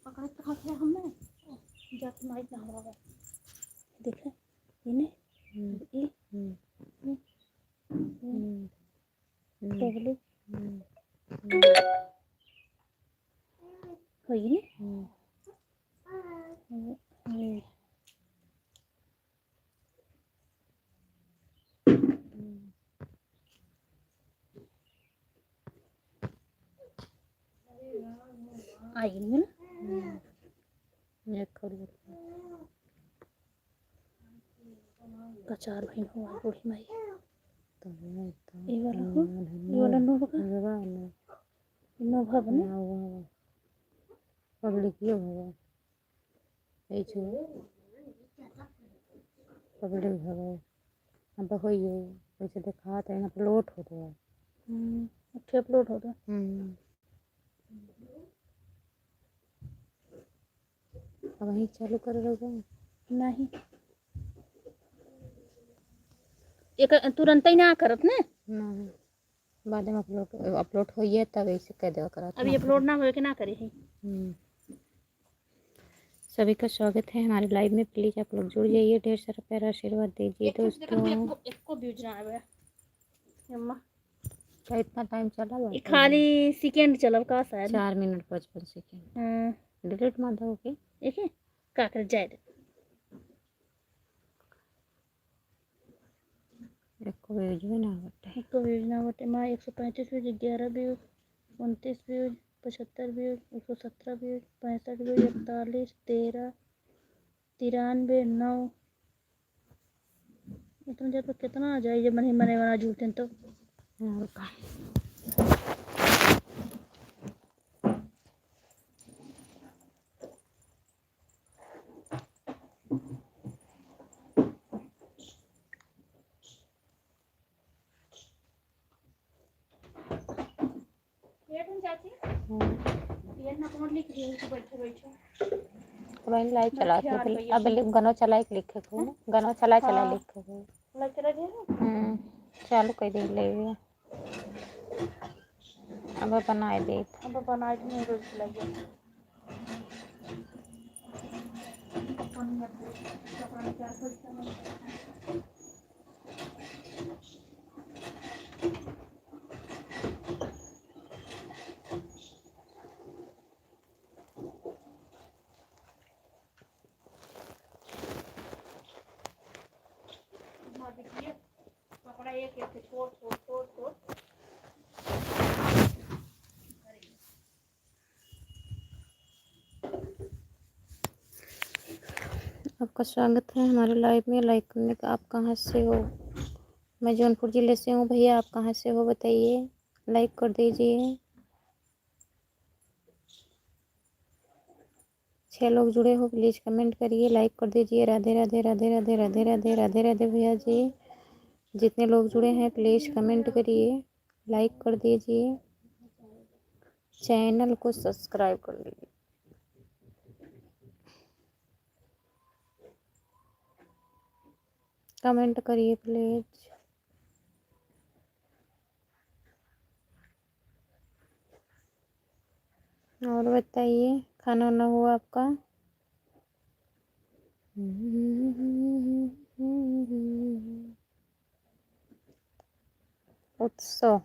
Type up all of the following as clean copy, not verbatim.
पकड़े कहाँ थे हमने जाके माइक ना होगा देखे इन्हें ये पहले होई ने आई नहीं ना कचार भाई हुआ बूढ़ी माई ये वाला नो बका नो भवन पब्लिक ये होगा ये छो पब्लिक होगा अब होइए वैसे दिखा तो अपलोड हो तो अच्छे अपलोड होता अब वहीं चालू कर रहे नहीं एक तुरंत ही ना करत ने नहीं बाद में अपलोड होइए तब ऐसे कह देगा करा अभी अपलोड ना हो के ना करे है सभी का स्वागत है हमारे लाइव में। प्लीज आप लोग जुड़ जाइए, ढेर सारा प्यारा आशीर्वाद दीजिए दोस्तों। एको व्यूज ना आवे अम्मा क्या इतना टाइम चला हुआ खाली सेकंड चलब का शायद 4 मिनट 55 सेकंड डिलीट मत हो के देखे का कर जाए एको व्यूज भी ना बटे एको व्यूज ना बटे माँ 135 views 11 views 29 views 75 views 117 views 65 views 41 13 93 9 इतना जब कितना आ जाए जब मने मने वाला झूठे तो लाइव चला के अब गाना चला के लिखे को गाना चला चला लिखे को चालू कर दे ले अब बनाए दे अब बनाए नहीं रोज लगे पकड़ा एक एक छोड़ छोड़ छोड़ छोड़ आपका स्वागत है हमारे लाइव में। लाइक करने का आप कहाँ से हो? मैं जौनपुर ज़िले से हूँ भैया, आप कहाँ से हो बताइए, लाइक कर दीजिए। 6 लोग जुड़े हो प्लीज़ कमेंट करिए, लाइक कर दीजिए। राधे राधे राधे राधे राधे राधे राधे राधे भैया जी। जितने लोग जुड़े हैं प्लीज़ कमेंट करिए, लाइक कर दीजिए, चैनल को सब्सक्राइब कर लीजिए। कमेंट करिए प्लीज़। और बताइए खाना वाना हुआ आपका? उत्सव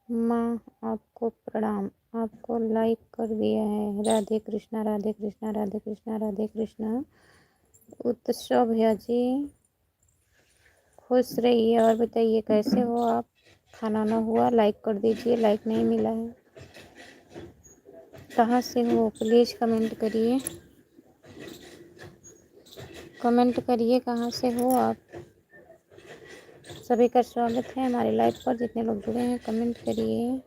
माँ आपको प्रणाम, आपको लाइक कर दिया है। राधे कृष्णा राधे कृष्णा राधे कृष्णा राधे कृष्णा। उत्सव भैया जी खुश रहिए। और बताइए कैसे हो आप? खाना ना हुआ? लाइक कर दीजिए, लाइक नहीं मिला है। कहाँ से हो प्लीज़ कमेंट करिए, कमेंट करिए कहाँ से हो आप। सभी का स्वागत है हमारे लाइव पर। जितने लोग जुड़े हैं कमेंट करिए।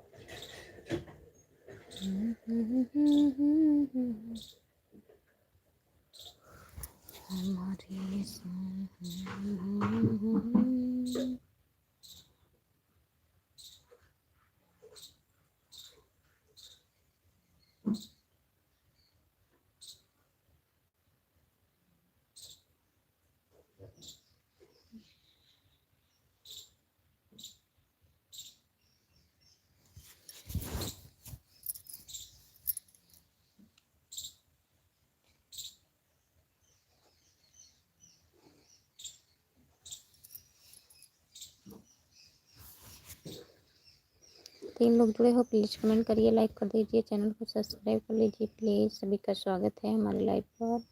3 लोग जुड़े हो प्लीज़ कमेंट करिए, लाइक कर दीजिए, चैनल को सब्सक्राइब कर लीजिए प्लीज़। सभी का स्वागत है हमारे लाइव पर।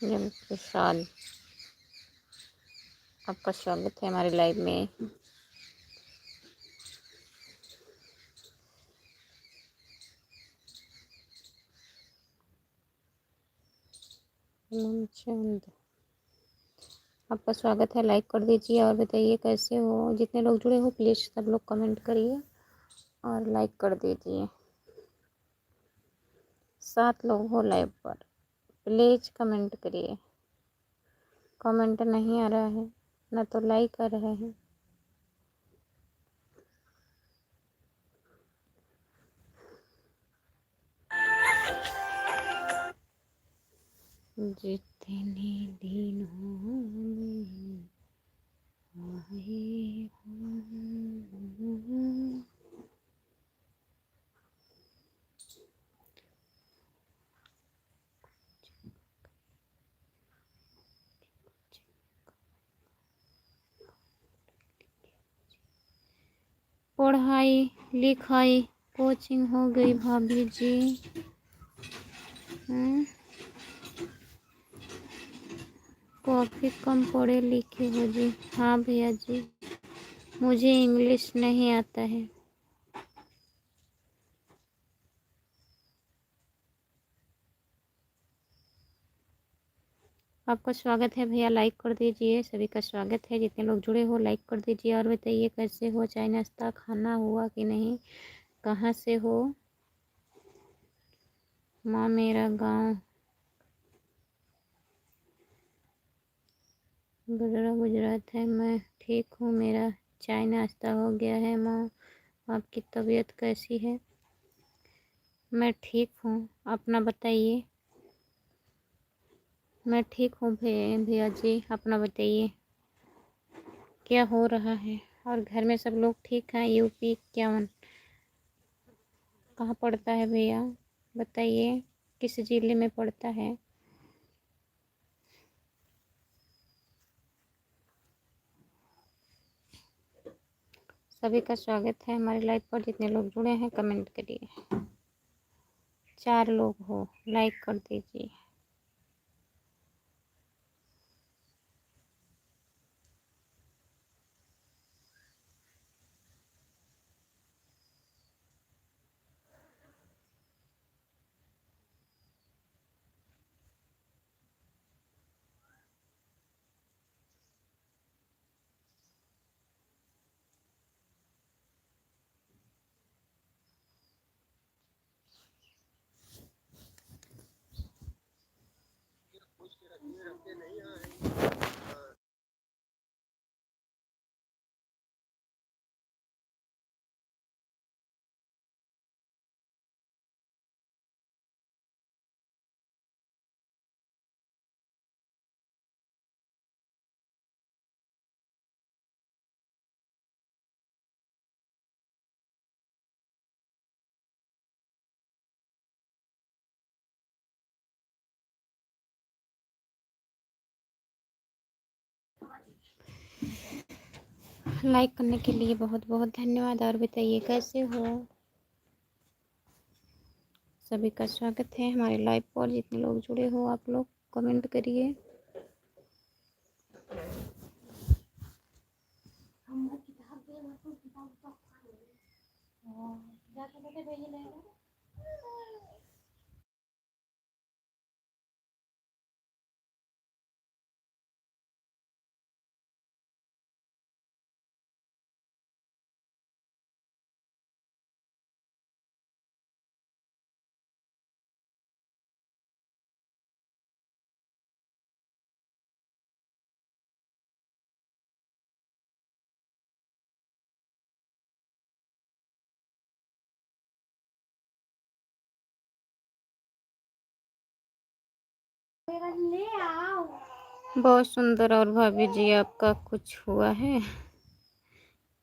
प्रसाद, आपका स्वागत है हमारे लाइव में। चंद, आपका स्वागत है, लाइक कर दीजिए और बताइए कैसे हो। जितने लोग जुड़े हो प्लीज़ सब लोग कमेंट करिए और लाइक कर दीजिए। 7 लोग हो लाइव पर, प्लीज़ कमेंट करिए। कमेंट नहीं आ रहा है ना तो लाइक आ रहा है। जितने दिन हो पढ़ाई लिखाई कोचिंग हो गई भाभी जी। काफ़ी कम पढ़े लिखे हो जी। हाँ भैया जी, मुझे इंग्लिश नहीं आता है। आपका स्वागत है भैया, लाइक कर दीजिए। सभी का स्वागत है, जितने लोग जुड़े हो लाइक कर दीजिए और बताइए कैसे हो, चाय नाश्ता खाना हुआ कि नहीं, कहाँ से हो। माँ मेरा गांव बड़ोरा गुजरात है। मैं ठीक हूँ, मेरा चाय नाश्ता हो गया है। माँ आपकी तबीयत कैसी है। मैं ठीक हूँ, अपना बताइए। मैं ठीक हूँ भैया जी, अपना बताइए क्या हो रहा है। और घर में सब लोग ठीक हैं। यूपी 51 कहाँ पड़ता है भैया बताइए, किस जिले में पड़ता है। सभी का स्वागत है हमारे लाइव पर, जितने लोग जुड़े हैं कमेंट करिए। 4 लोग हो, लाइक कर दीजिए। लाइक करने के लिए बहुत बहुत धन्यवाद। और बताइए कैसे हो। सभी का स्वागत है हमारे लाइव पर, जितने लोग जुड़े हो आप लोग कमेंट करिए। बहुत सुंदर। और भाभी जी आपका कुछ हुआ है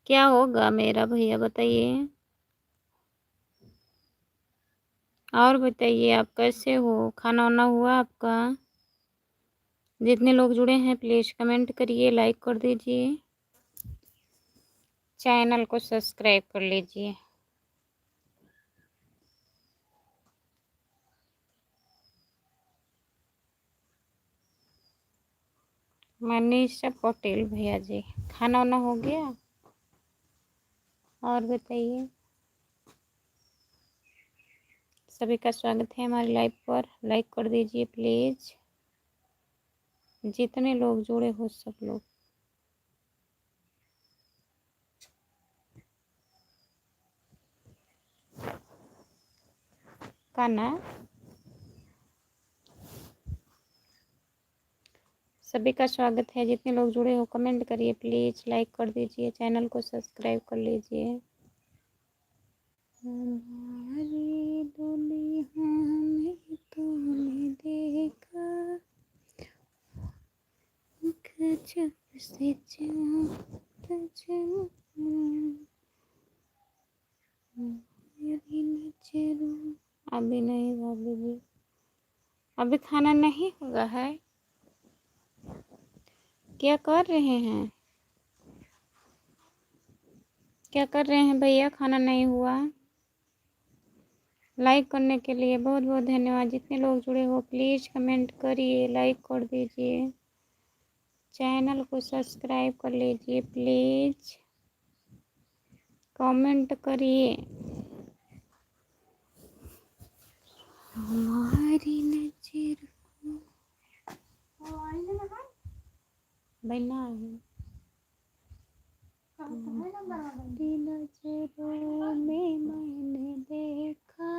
क्या होगा मेरा भैया बताइए। और बताइए आप कैसे हो, खाना वाना हुआ आपका? जितने लोग जुड़े हैं प्लीज़ कमेंट करिए, लाइक कर दीजिए, चैनल को सब्सक्राइब कर लीजिए। मनीषा पटेल भैया जी, खाना वाना हो गया? और बताइए, सभी का स्वागत है हमारी लाइव पर, लाइक कर दीजिए प्लीज़, जितने लोग जुड़े हो सब लोग। खाना सभी का स्वागत है, जितने लोग जुड़े हो कमेंट करिए प्लीज़, लाइक कर दीजिए, चैनल को सब्सक्राइब कर लीजिए। हमारी दुनिया में तूने देखा गजब से चाँद मेरी नजरों। अभी नहीं भाभी जी, अभी खाना नहीं हुआ है। क्या कर रहे हैं, क्या कर रहे हैं भैया? खाना नहीं हुआ? लाइक करने के लिए बहुत बहुत धन्यवाद। जितने लोग जुड़े हो प्लीज़ कमेंट करिए, लाइक कर दीजिए, चैनल को सब्सक्राइब कर लीजिए प्लीज़, कमेंट करिए। हमारी नजर बना है तुम्हारी नजरों में मैंने देखा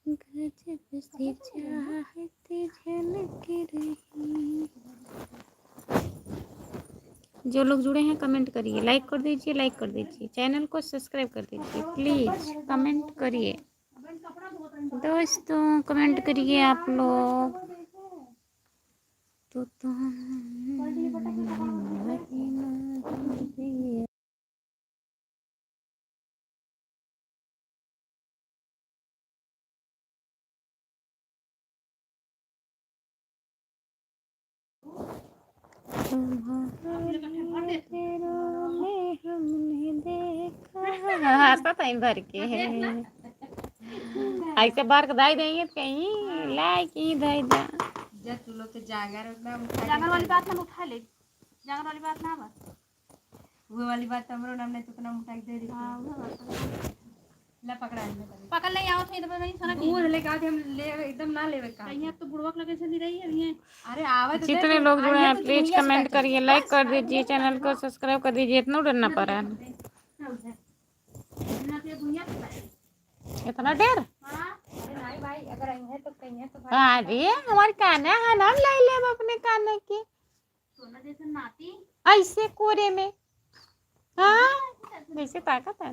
गजब से चाहत झलक रही। जो लोग जुड़े हैं कमेंट करिए, लाइक कर दीजिए, लाइक कर दीजिए, चैनल को सब्सक्राइब कर दीजिए प्लीज़, कमेंट करिए दोस्तों, कमेंट करिए आप लोग। तो हमने देखा हंसा था भर के ऐसे बार के दाई देंगे कहीं लाइक ही दाई दा जब तू लोग के जागर वाली बात ना उठा ले, जागर वाली बात ना बस वो वाली बात हमरो नाम ने तुकना उठा के दे दी। हां वो ला पकड़ा पकड़ ले आओ थे तो भाई सारा दूध लेके आते हम ले एकदम ना लेवे का कहीं तो बुड़वक लगे से नहीं रही है ये। अरे आवे तो जितने लोग जुड़े हैं प्लीज कमेंट करिए, लाइक कर दीजिए, चैनल को सब्सक्राइब कर दीजिए। इतना डरना पड़ रहा है, इतना डर? नहीं भाई अगर आई है तो कहीं है तो अरे हमारे काना है ना, ले ले अपने काने की सोना जैसे नाती ऐसे कोरे में। हाँ वैसे ताकत है।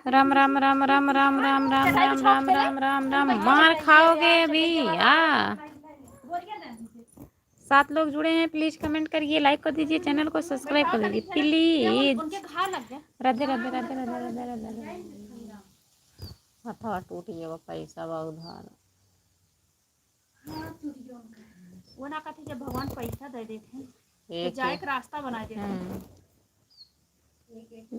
राम राम राम राम राम राम राम राम राम राम राम राम मार खाओगे अभी। हाँ 7 लोग जुड़े हैं, प्लीज कमेंट करिए, लाइक कर दीजिए, चैनल को सब्सक्राइब कर दीजिए प्लीज। राधे राधे राधे राधे राधे राधे। हथवा टूट गया पैसा बा उधार। वो ना कहते जब भगवान पैसा दे देते तो जाए का रास्ता बना देते।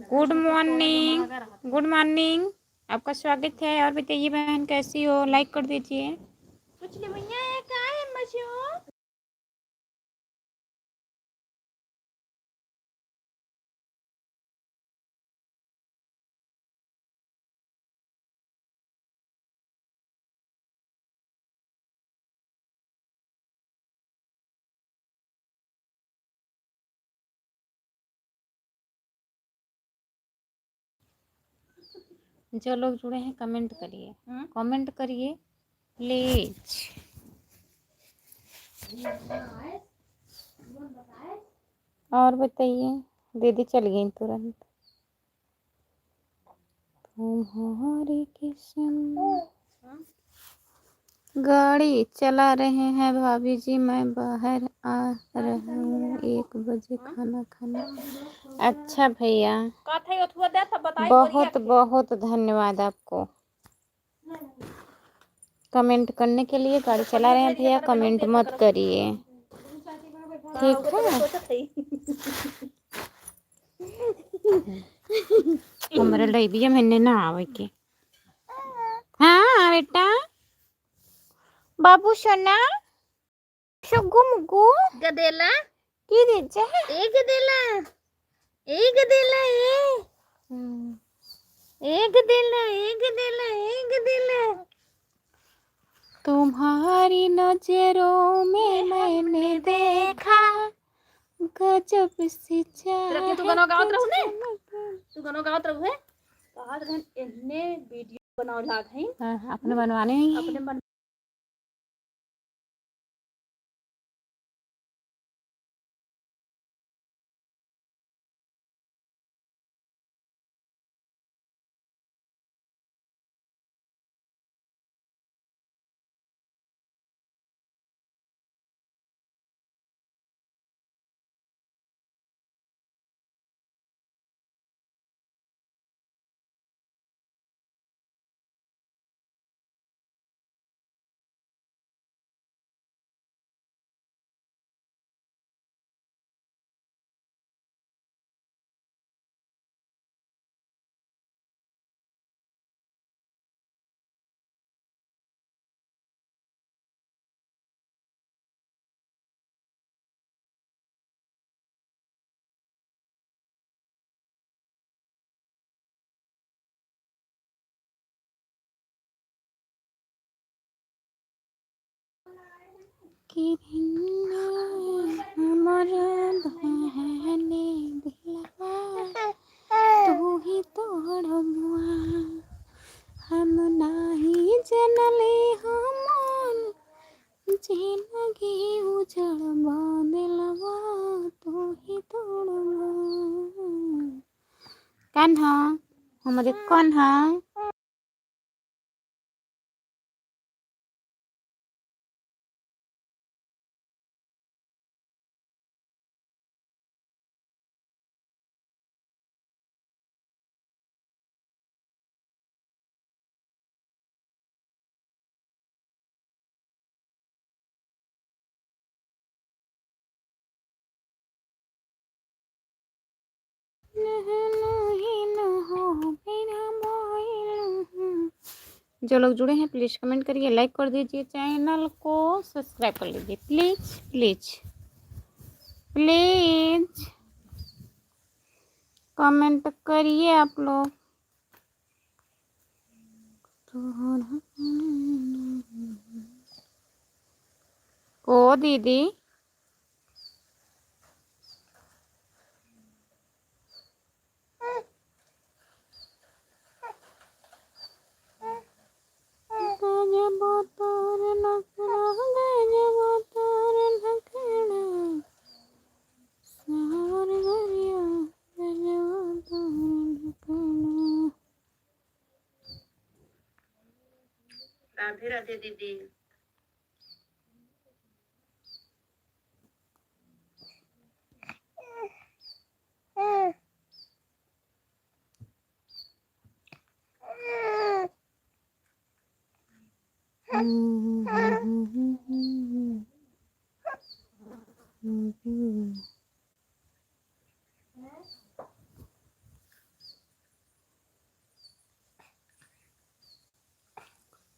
गुड मॉर्निंग, गुड मॉर्निंग, आपका स्वागत है। और बताइए बहन कैसी हो, लाइक कर दीजिए। कुछ नहीं भैया है क्या है मशो जो लोग जुड़े हैं कमेंट करिए, कमेंट करिए प्लीज। और बताइए, दीदी चल गई तुरंत। तुम्हारी किस्मत गाड़ी चला रहे हैं भाभी जी, मैं बाहर आ रहा हूँ 1 बजे खाना खाने। अच्छा भैया, बहुत बहुत धन्यवाद आपको कमेंट करने के लिए। गाड़ी चला रहे हैं भैया, कमेंट मत करिए, ठीक है। हमारे लिए भी मैंने ना आवे के। हाँ बेटा, बाबू सोना, शुगु मुगु गदेला की दीजे ए गदेला ए गदेला ए गदेला ए गदेला ए गदेला। तुम्हारी नजरों में मैंने देखा गजब सी चाहत। तू गाना गावत रहू ने, तू गाना गावत रहू है कहत रहन इन्ने वीडियो बनाव लाग है। अपने बनवाने ही अपने बन कि हमारा बहने दिलवा तू ही तोड़वा हम नाही जनले हमन जिंदगी उजड़वा दिलवा तू ही तोड़वा। कान्हा हमारे कान्हा जो लोग जुड़े हैं प्लीज़ कमेंट करिए, लाइक कर दीजिए, चैनल को सब्सक्राइब कर लीजिए, प्लीज़ प्लीज़ प्लीज़ कमेंट करिए आप लोग। ओ दीदी राधे राधे दीदी।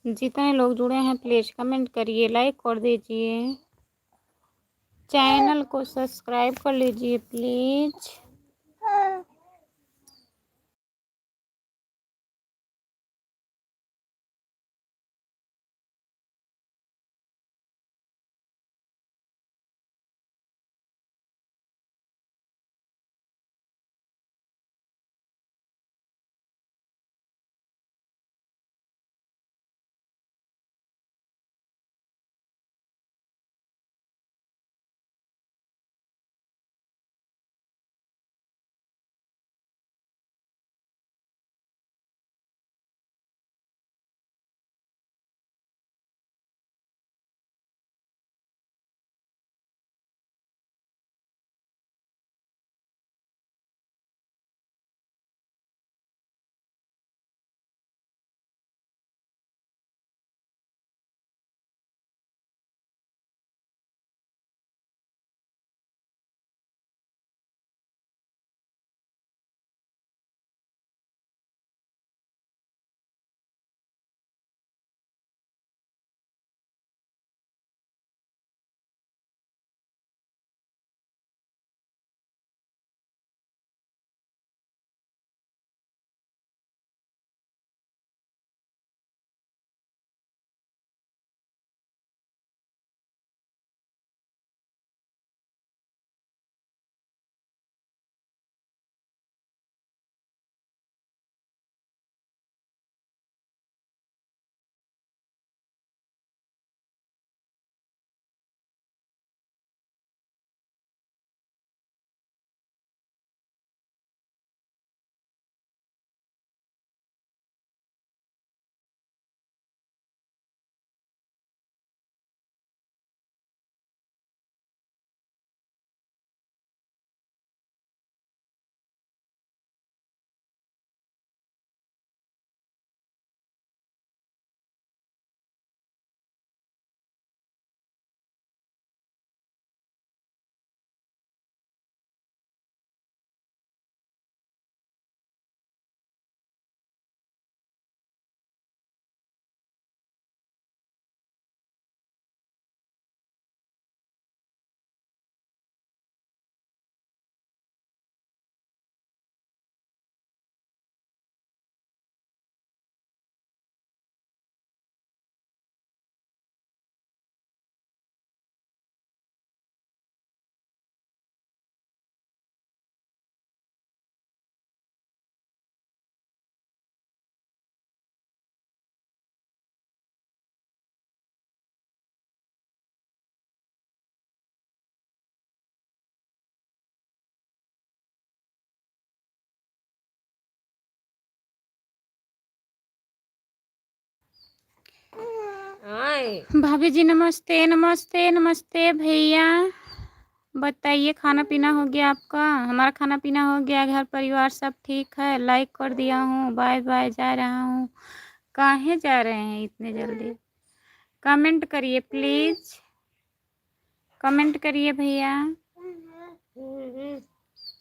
जितने लोग जुड़े हैं प्लीज़ कमेंट करिए, लाइक कर दीजिए, चैनल को सब्सक्राइब कर लीजिए प्लीज़। भाभी जी नमस्ते नमस्ते नमस्ते भैया। बताइए खाना पीना हो गया आपका? हमारा खाना पीना हो गया। घर परिवार सब ठीक है? लाइक कर दिया हूँ। बाय बाय जा रहा हूँ। काहे जा रहे हैं इतने जल्दी? कमेंट करिए प्लीज, कमेंट करिए भैया।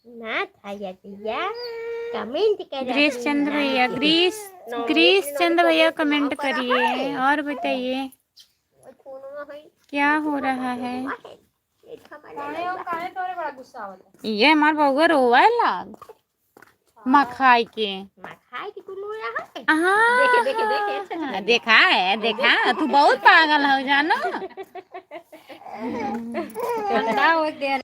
ना था भैया कमेंट कर ग्रीश चंद्र भैया, ग्रीश चंद्र भैया कमेंट करिए। और बताइए क्या हो रहा है? ये हमार बउआ रोवा लाग मखाई के। हाँ देखा है, देखा तू बहुत पागल हो जानो। ठंडा हो गया।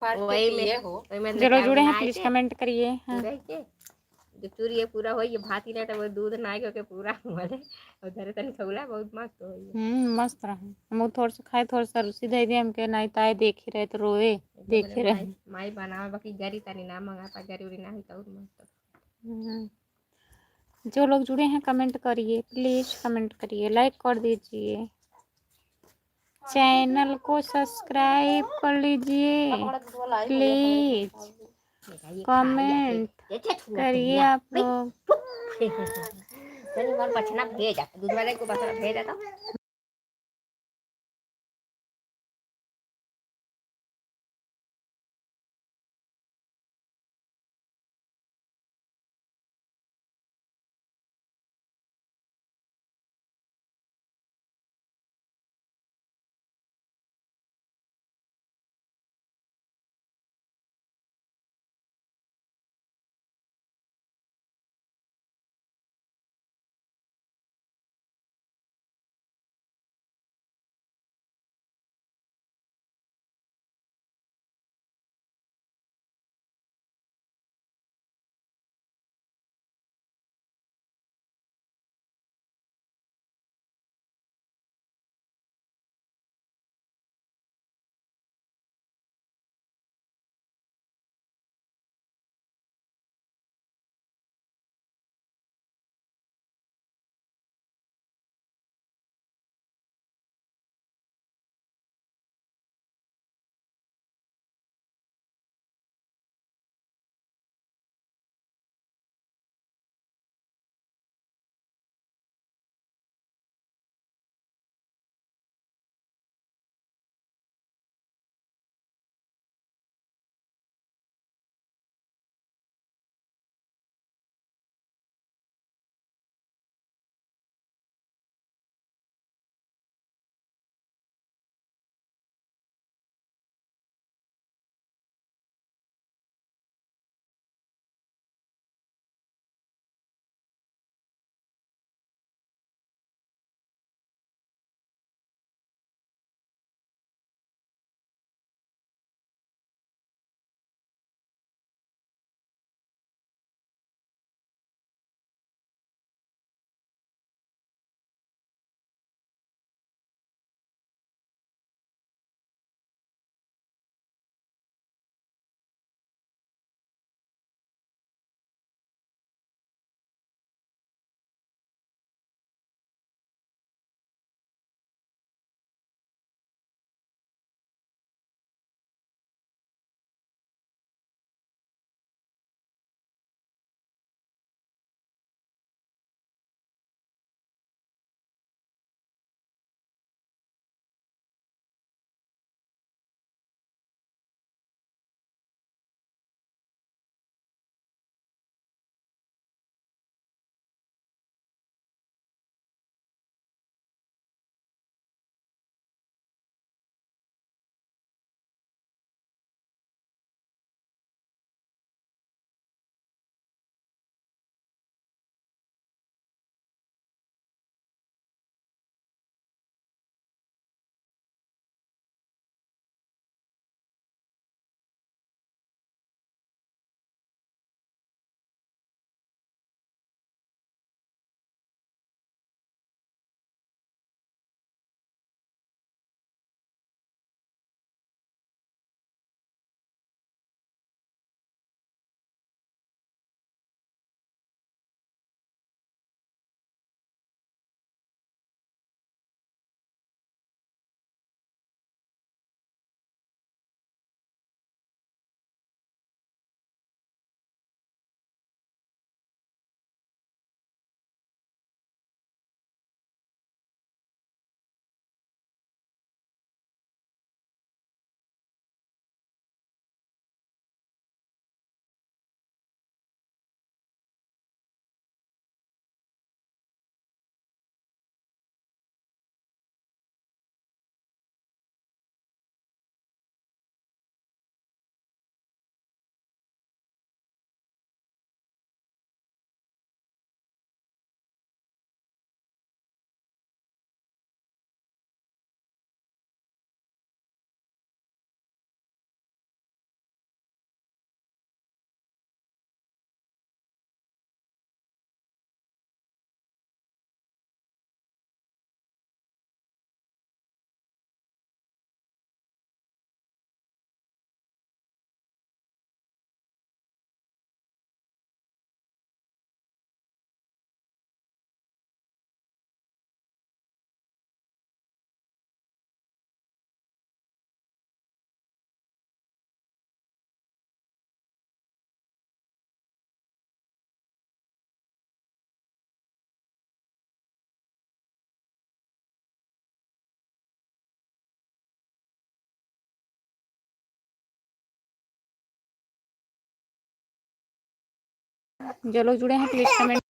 चलो जुड़े हैं प्लीज कमेंट करिए। हाँ। जो चूरी पूरा हो ये भाती ना तो दूध ना के पूरा मले और धरे तन खौला बहुत मस्त हो। मस्त रहा। हम थोड़ा सा खाए, थोड़ा सा रुसी दे दिए हमके। नहीं ताए देख ही रहे तो रोए, देख ही रहे। माई बनावे बाकी गरी तनी ना मंगा पा गरी उरी ना ही तो मस्त। जो लोग जुड़े हैं कमेंट करिए प्लीज, कमेंट करिए, लाइक कर दीजिए, चैनल को सब्सक्राइब कर लीजिए प्लीज, कमेंट करिए आप लोग। पछना भेजा दूध वाले को पछना भेजा तो जो लोग जुड़े हैं प्लीज़ कमेंट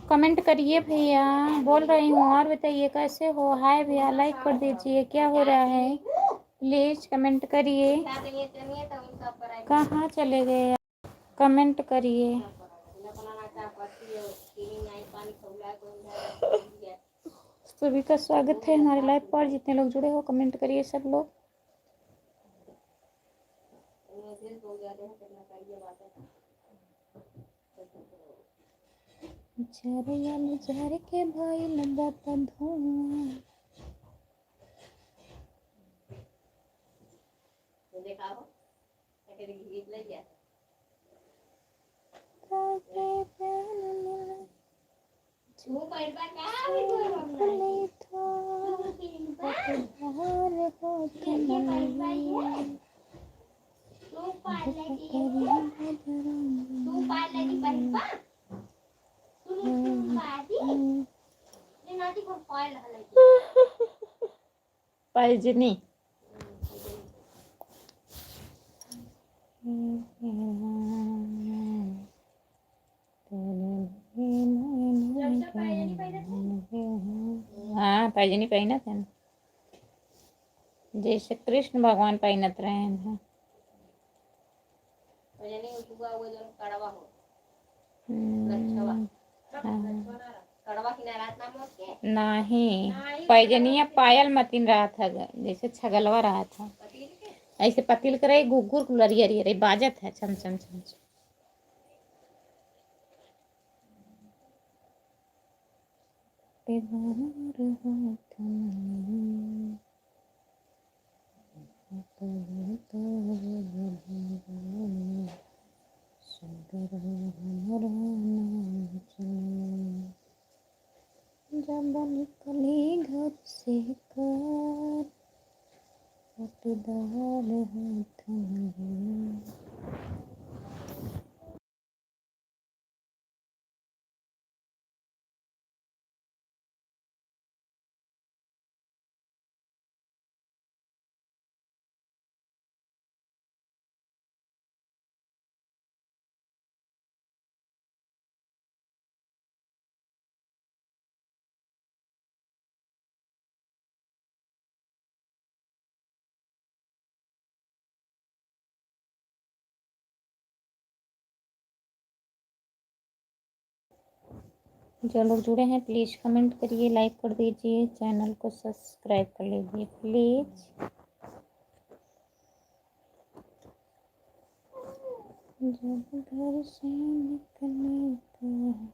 कमेंट करिए भैया, बोल रही हूँ। और बताइए कैसे हो? हाय भैया, लाइक कर दीजिए। क्या हो रहा है? प्लीज कमेंट करिए। कहाँ चले गए? कमेंट करिए। सभी का स्वागत है हमारे लाइव पर। जितने लोग जुड़े हो कमेंट करिए सब लोग। जार के भाई लंबा धुआं। पैजनी हाँ पैजनी पहनत है जैसे कृष्ण भगवान पहनत रहे हैं। नहीं पैजनिया पायल मतीन रहा था जैसे छगलवा रहा था ऐसे पतिल करे घुघुर कुलरी अरी अरे बाजत है छम छम छम छम। जब निकली घर से कर पटदार हाथ में। जो लोग जुड़े हैं प्लीज़ कमेंट करिए, लाइक कर दीजिए, चैनल को सब्सक्राइब कर लीजिए प्लीज़। जब घर से निकलने का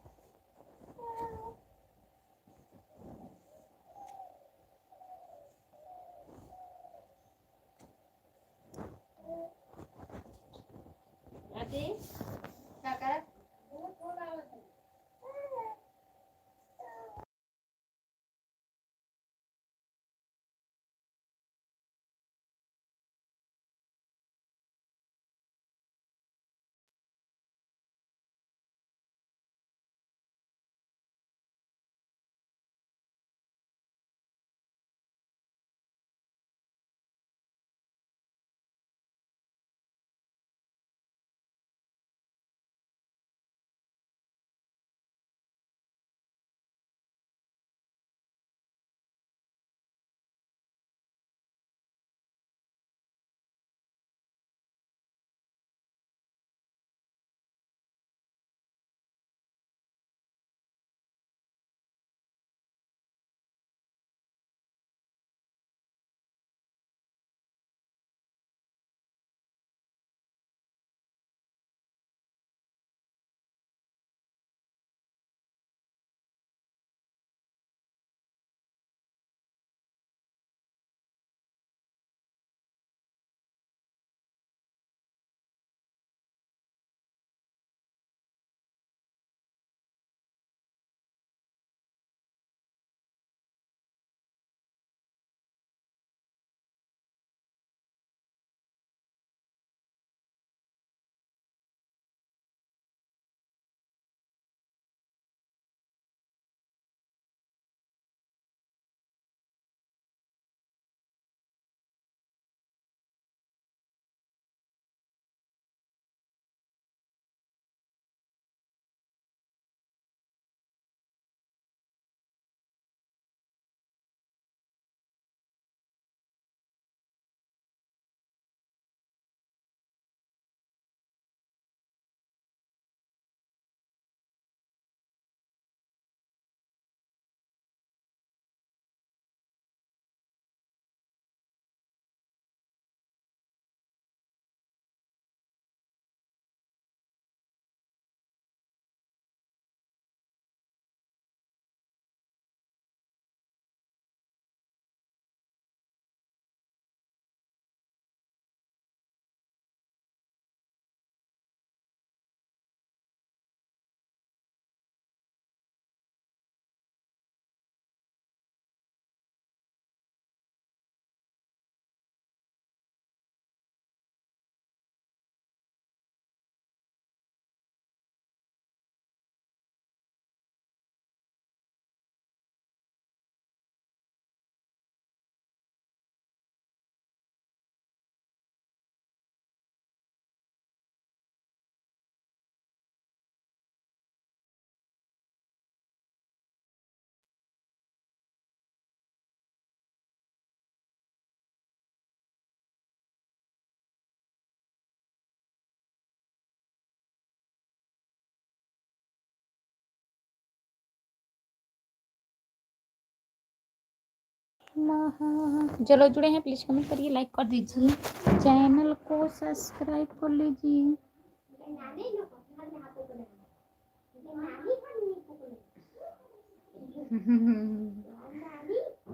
चलो जुड़े हैं प्लीज कमेंट करिए, लाइक कर दीजिए, चैनल को सब्सक्राइब कर लीजिए।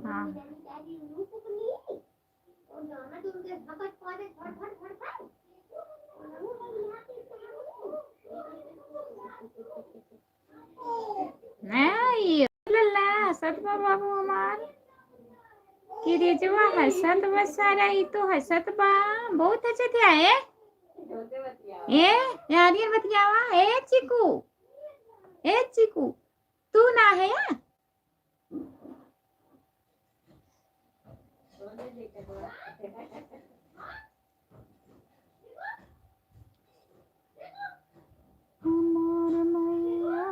हाँ नहीं लल्ला सतबा बाबू हमार की रेजवा हसत बसारा ही तो हसत बा बहुत अच्छे थे आए ए यारियन बतियावा ए चिकू तू ना है या? हमार मैया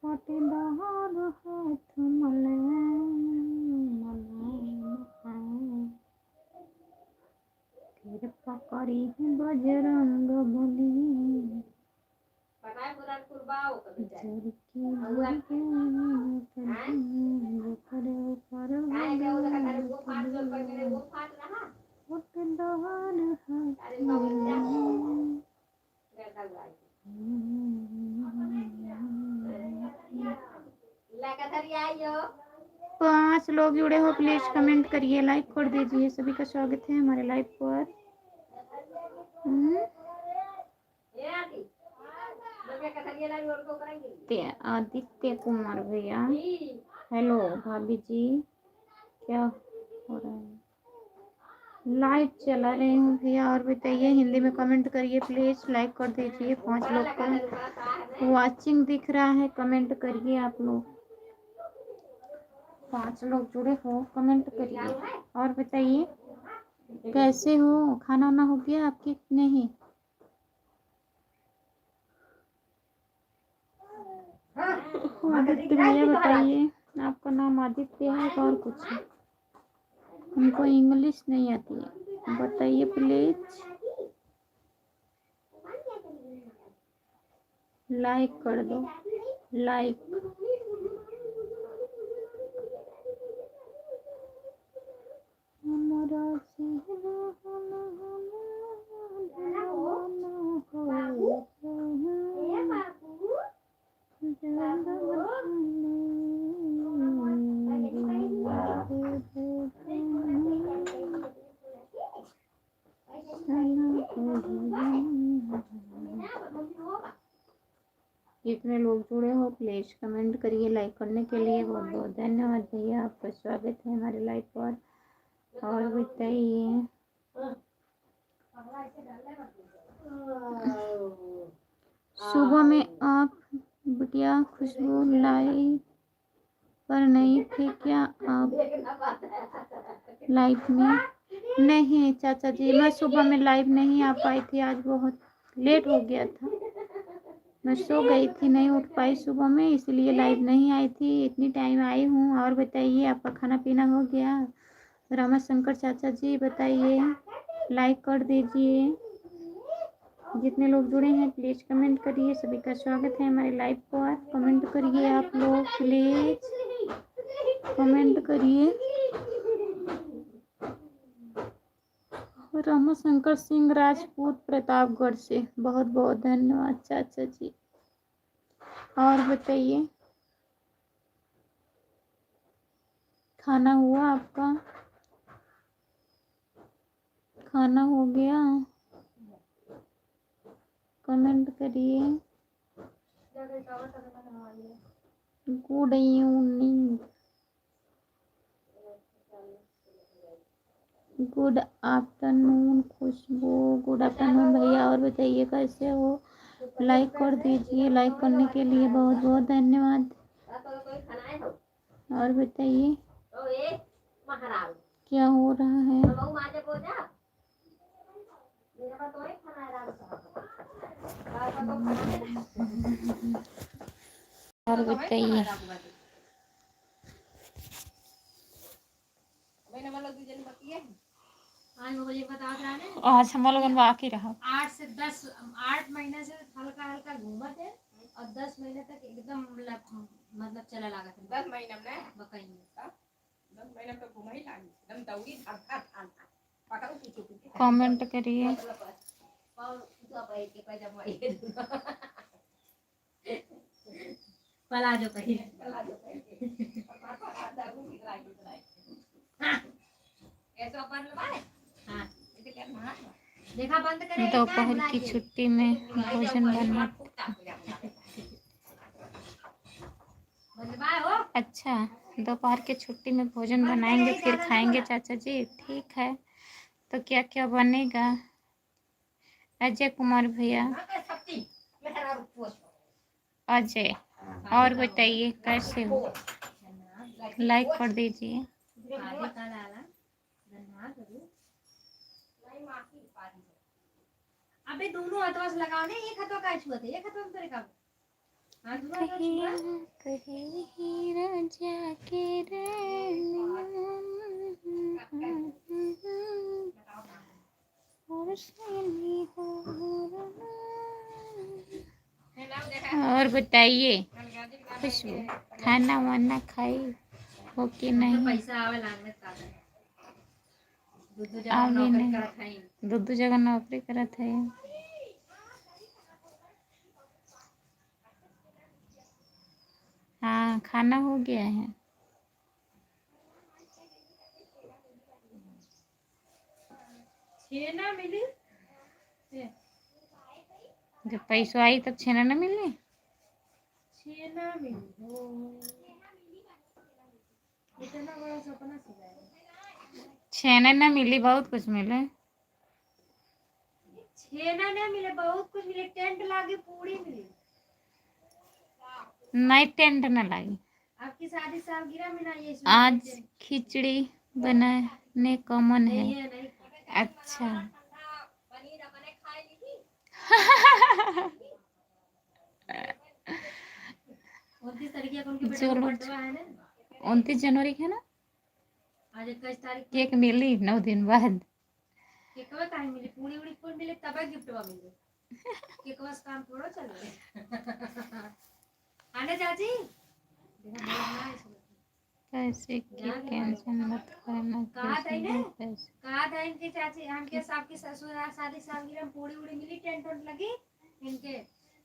पटेदार हाथ मले कृपा करी बजरंग बली पांच लोग जुड़े हो प्लीज कमेंट करिए, लाइक कर दीजिए। सभी का स्वागत है हमारे लाइव पर। आदित्य कुमार भैया हेलो भाभी जी, क्या हो रहा है? लाइव चला रही हूँ भैया। और बताइए, हिंदी में कमेंट करिए प्लीज, लाइक कर दीजिए। 5 लोग का वाचिंग दिख रहा है, कमेंट करिए आप लोग। 5 लोग जुड़े हो, कमेंट करिए। और बताइए कैसे हो, खाना वाना हो गया आपके? नहीं आदित्य भैया बताइए, आपका नाम आदित्य है और कुछ है? हमको इंग्लिश नहीं आती है, बताइए प्लीज। लाइक कर दो, लाइक। जितने लोग जुड़े हो प्लीज कमेंट करिए, लाइक करने के लिए बहुत बहुत धन्यवाद भैया। आपका स्वागत है हमारे लाइव पर। और बताइए सुबह में आप बिटिया खुशबू लाइव पर नहीं थे क्या? आप लाइव में नहीं चाचा जी, मैं सुबह में लाइव नहीं आ पाई थी, आज बहुत लेट हो गया था, मैं सो गई थी, नहीं उठ पाई सुबह में, इसलिए लाइव नहीं आई थी। इतनी टाइम आई हूँ। और बताइए आपका खाना पीना हो गया? रामाशंकर चाचा जी बताइए, लाइक कर दीजिए। जितने लोग जुड़े हैं प्लीज कमेंट करिए। सभी का स्वागत है हमारे लाइव पर। कमेंट करिए आप लोग प्लीज, कमेंट करिए। रामाशंकर सिंह राजपूत प्रतापगढ़ से बहुत बहुत धन्यवाद चाचा जी। और बताइए खाना हुआ आपका? खाना हो गया? कमेंट करिए। गुड इवनिंग, गुड आफ्टरनून खुशबू, गुड आफ्टरनून भैया। और बताइए कैसे हो? लाइक कर दीजिए, लाइक करने के लिए बहुत बहुत धन्यवाद। और बताइए क्या हो रहा है? और बताइए आज मुझे बताओ रहा आज हम लोगन बाकी रहा 8 से 10 8 महीने से हल्का हल्का घूमा थे और 10 महीने तक एकदम मतलब चला लगा था 10 महीना में बकई में 10 महीना तो घुमा ही लागी एकदम दौड़ी धक पकड़ो पीछे पीछे कमेंट करिए। और तो अब एक पैसा मोई पला जो कहीं चला दो पापा आधा घूम लागी ऐसा अपन लगाए हाँ इसे क्या मार देखा बंद करे दोपहर की छुट्टी में भोजन बना। बंदबाई हो अच्छा, दोपहर की छुट्टी में भोजन बनाएंगे फिर खाएंगे चाचा जी। ठीक है, तो क्या क्या बनेगा अजय कुमार भैया? अजय, और बताइए कैसे हो? लाइक कर दीजिए। आगे का डाला धन्यवाद करूं अबे दोनों हाथों से लगाओ ने एक हाथों का छुआ थे एक हाथों में तेरे का हां दोनों हाथों छुआ कहीं हीरा जाके और बताइए खुशबू, खाना वाना खाई हो कि नहीं? पैसा आवे लागने का दूध जगह आवे नौकरी नहीं, करत है दो जगह नौकरी करत है। हाँ, खाना हो गया है। छेना मिली जब पैसा आई तब छेना न मिली। छेना मिली हो इतना बड़ा सपना सजाया छेना न मिली, बहुत कुछ मिले। छेना नहीं मिले बहुत कुछ मिले टेंट लागे पूरी मिली नहीं, टेंट न लगी। आपकी शादी सालगिरह में ना ये इसमें आज खिचड़ी बनाने का मन है। नहीं है नहीं अच्छा उनतीस तारीख को उनके बेटे जो का लोग बर्थडे है ना 29 जनवरी है ना। आज 21 तारीख केक मिली 9 दिन बाद। केकवा काहे मिली पूरी उड़ी कोई मिले तब गिफ्टवा मिले केकवा से काम थोड़ा चल रहा है आने चाची देखा बोला ना इसमें पैसे की टेंशन मत करना। कहा था कैसे ना पैसे कहा था इनके चाची हमके सबकी ससुर शादी सालगिरह में पूरी उड़ी मिली टेंट उंट लगी इनके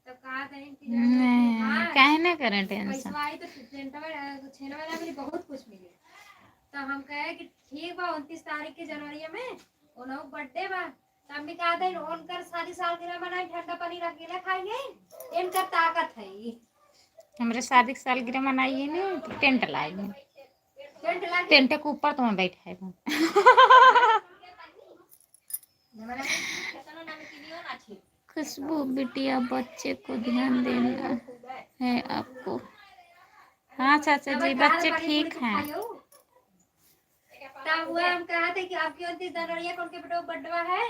तब कहा था इनकी नहीं, काहे ना करें टेंशन। पैसा आई तो टेंटवा छेनवा ना मिली बहुत कुछ मिली तो हम कहे कि ठीक बा 29 तारीख के जनवरी में उनका बर्थडे बा तब भी कहा था उनकर शादी सालगिरह मनाई ठंडा पानी रखेला खाएंगे इनका ताकत है हमारे शादी की सालगिरह मनाइए ना तो टेंट लाएंगे। टेंट लगे टेंट के ऊपर तो मैं बैठाएगा। खुशबू बिटिया बच्चे को ध्यान देना है आपको। हाँ चाचा जी, बच्चे ठीक हैं। तब हुआ हम कहा थे कि आपकी 29 जनवरी को उनके बेटे का बर्थडे है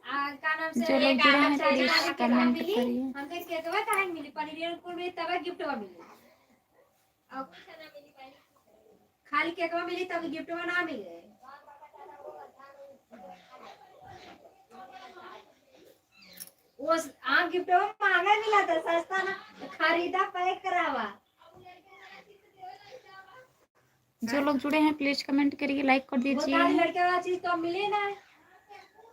का नाम से जो लोग जुड़े हैं प्लीज कमेंट करिए। हमके केकवा काहे मिली पनीर को मिली तब गिफ्टवा मिली और खाली केकवा मिली तब गिफ्टवा ना मिले वो गिफ्टवा महंगा मिला था सस्ता ना खरीदा पैक करावा जो लोग जुड़े हैं प्लीज कमेंट करिए, लाइक कर दीजिए। लड़के वाला चीज तो मिले ना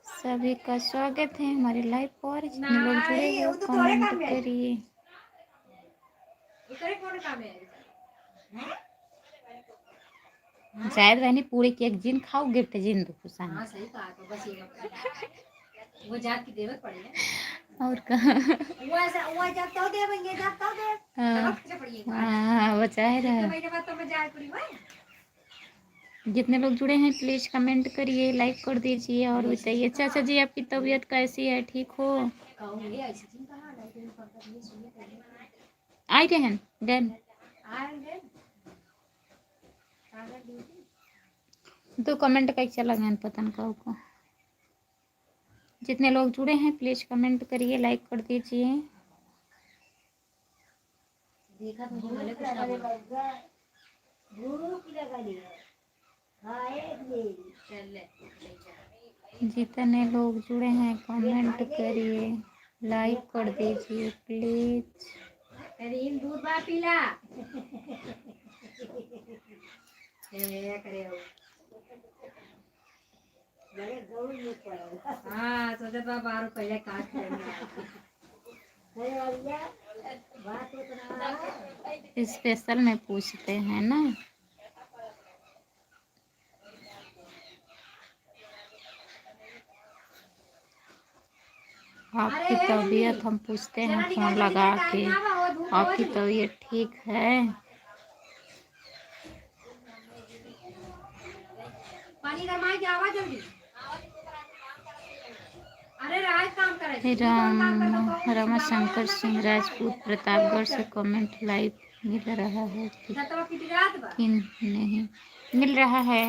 सभी का स्वागत है हमारे लाइव पर। जितने लोग जुड़े हैं वो तो थोड़े कमेंट काम में है। करिए। इतने कौन काम है शायद बहनी पूरी केक जिन खाओ गिफ्ट जिन दो खुशान। हाँ सही कहा तो बस ये वो जात की देवत पड़ी है और कहा वो ऐसा वो जब तो देवेंगे जब तो दे हाँ तब पड़ी हाँ, वो चाहे रहा। महीने बाद तो मैं जाए पड़ी मैं जितने लोग जुड़े हैं प्लीज कमेंट करिए, लाइक कर दीजिए और बताइए। चाचा जी आपकी तबीयत कैसी है, ठीक हो? कहूंगी ऐसी चीज कहां लाइक पंकज ये सुनिए आई रहे हैं डन। आएंगे सागर ड्यूटी तो कमेंट का चला गया पता नहीं को। जितने लोग जुड़े हैं प्लीज कमेंट करिए, लाइक कर दीजिए। देखा तो भले कुछ ना बोला भूख लगा ली खाए ले चल ले जितने लोग जुड़े हैं कमेंट करिए, लाइक कर दीजिए प्लीज। रीम दूध बा पीला करे हाँ सोचत बा 12 पहले काट स्पेशल में पूछते हैं ना, आपकी तबीयत हम पूछते हैं फोन लगा के, आपकी तबीयत ठीक है? पानी गरमाई के आवा जल्दी। अरे राज काम करे रमा शंकर सिंह राजपूत प्रतापगढ़ से कमेंट लाइव मिल रहा है कि नहीं मिल रहा है?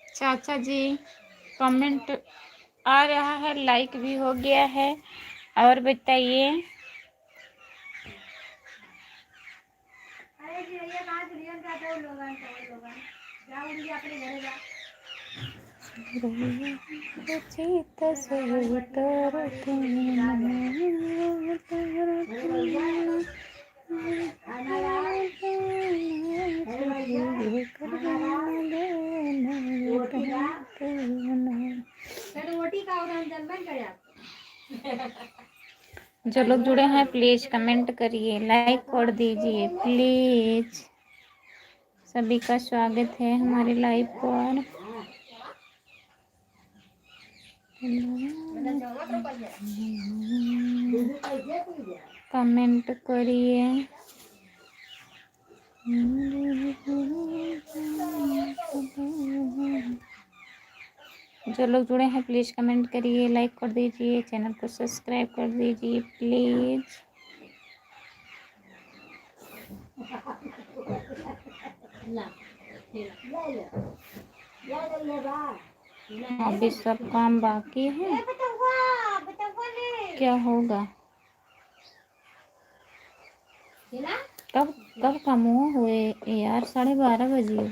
चाचा जी कमेंट आ रहा है, लाइक भी हो गया है। और बताइए। अरे जी ये बात रियल का तो लोगन जा उड़ी अपने घरे जा रोटी का उड़ान जलमन कर जो लोग जुड़े हैं प्लीज कमेंट करिए, लाइक कर दीजिए प्लीज। सभी का स्वागत है हमारे लाइव पर। कमेंट करिए। जो लोग जुड़े हैं प्लीज कमेंट करिए, लाइक कर दीजिए, चैनल को सब्सक्राइब कर दीजिए प्लीज। अभी सब काम बाकी है, क्या होगा? कब कब का मुँह हुए यार? 12:30 बजे,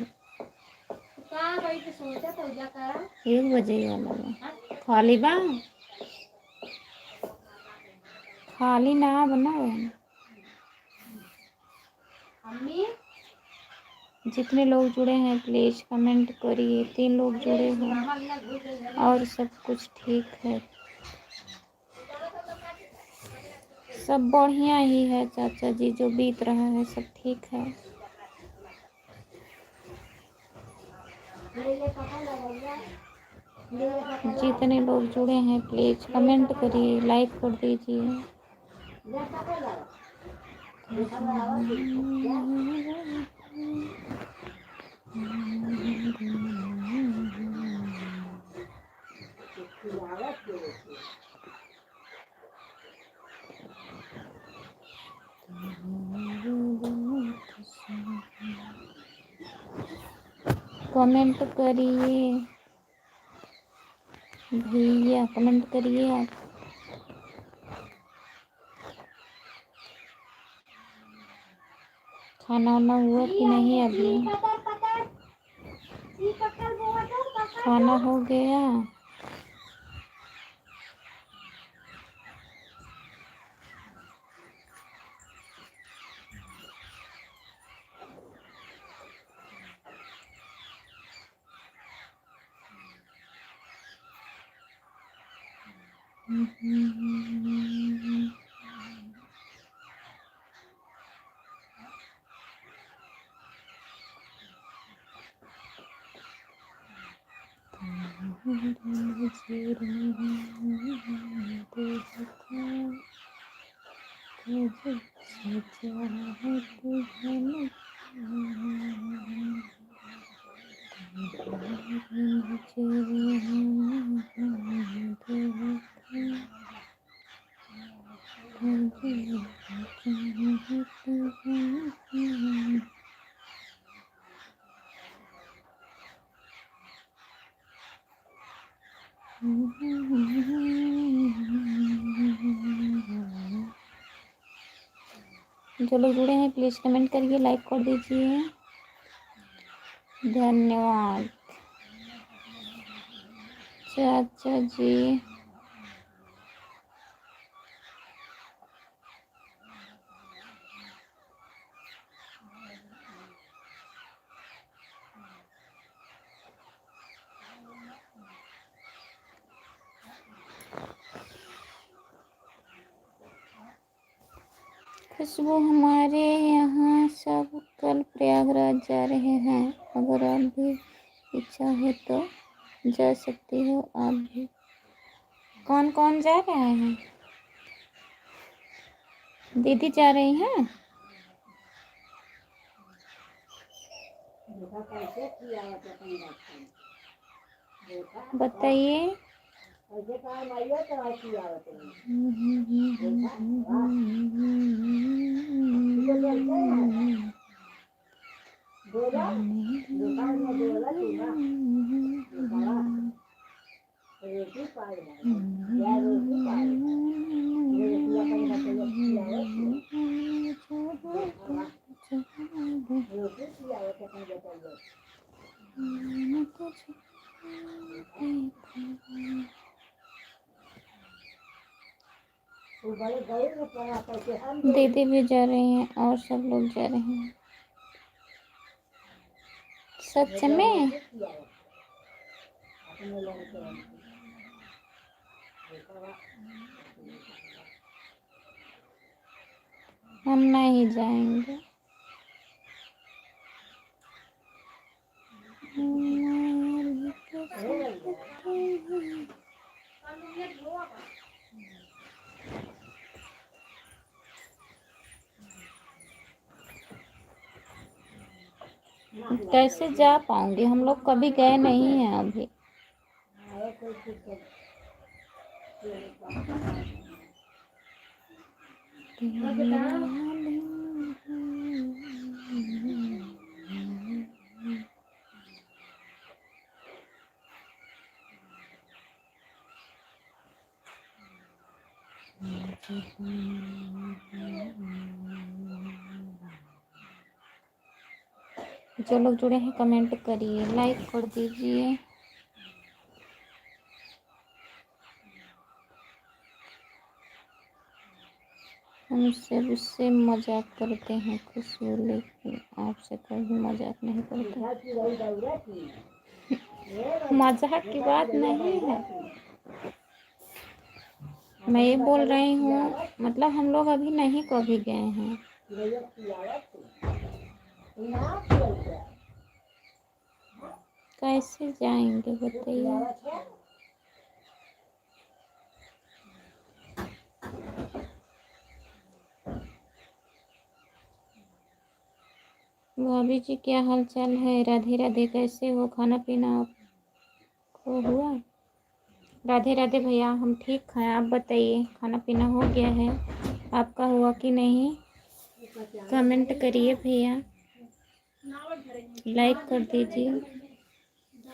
1 बजे वाला बा। खाली बा, खाली ना बना। जितने लोग जुड़े हैं प्लीज कमेंट करिए। 3 लोग जुड़े हैं और सब कुछ ठीक है, सब बढ़िया ही है चाचा जी। जो बीत रहा है सब ठीक है। जितने लोग जुड़े हैं प्लीज कमेंट करिए, लाइक कर दीजिए। कमेंट करिए भैया, कमेंट करिए आप। खाना वाना हुआ कि नहीं? अभी खाना हो गया? जो लोग जुड़े हैं प्लीज कमेंट करिए, लाइक कर दीजिए। धन्यवाद। चाचा जी खुशबू, हमारे यहाँ सब कल प्रयागराज जा रहे हैं। अगर आप भी इच्छा है तो जा सकती हो आप भी। कौन कौन जा रहे हैं? दीदी जा रही हैं? बताइए। दीदी भी जा रही हैं और सब लोग जा रहे हैं। सच में? हम नहीं जाएंगे। कैसे जा पाऊंगी? हम लोग कभी गए नहीं हैं अभी। जो लोग जुड़े हैं कमेंट करिए, लाइक कर दीजिए। हम सब उससे मजाक करते हैं खुशबू, लेकिन आपसे कभी मजाक नहीं करते। मजाक की बात नहीं है। मैं ये बोल रही हूँ, मतलब हम लोग अभी नहीं कभी गए हैं। कैसे जाएंगे बताइए? भाभी जी क्या हाल चाल है? राधे राधे, कैसे हो? खाना पीना आपको हुआ? राधे राधे भैया, हम ठीक हैं। आप बताइए, खाना पीना हो गया है आपका? हुआ कि नहीं? कमेंट करिए भैया, लाइक कर दीजिए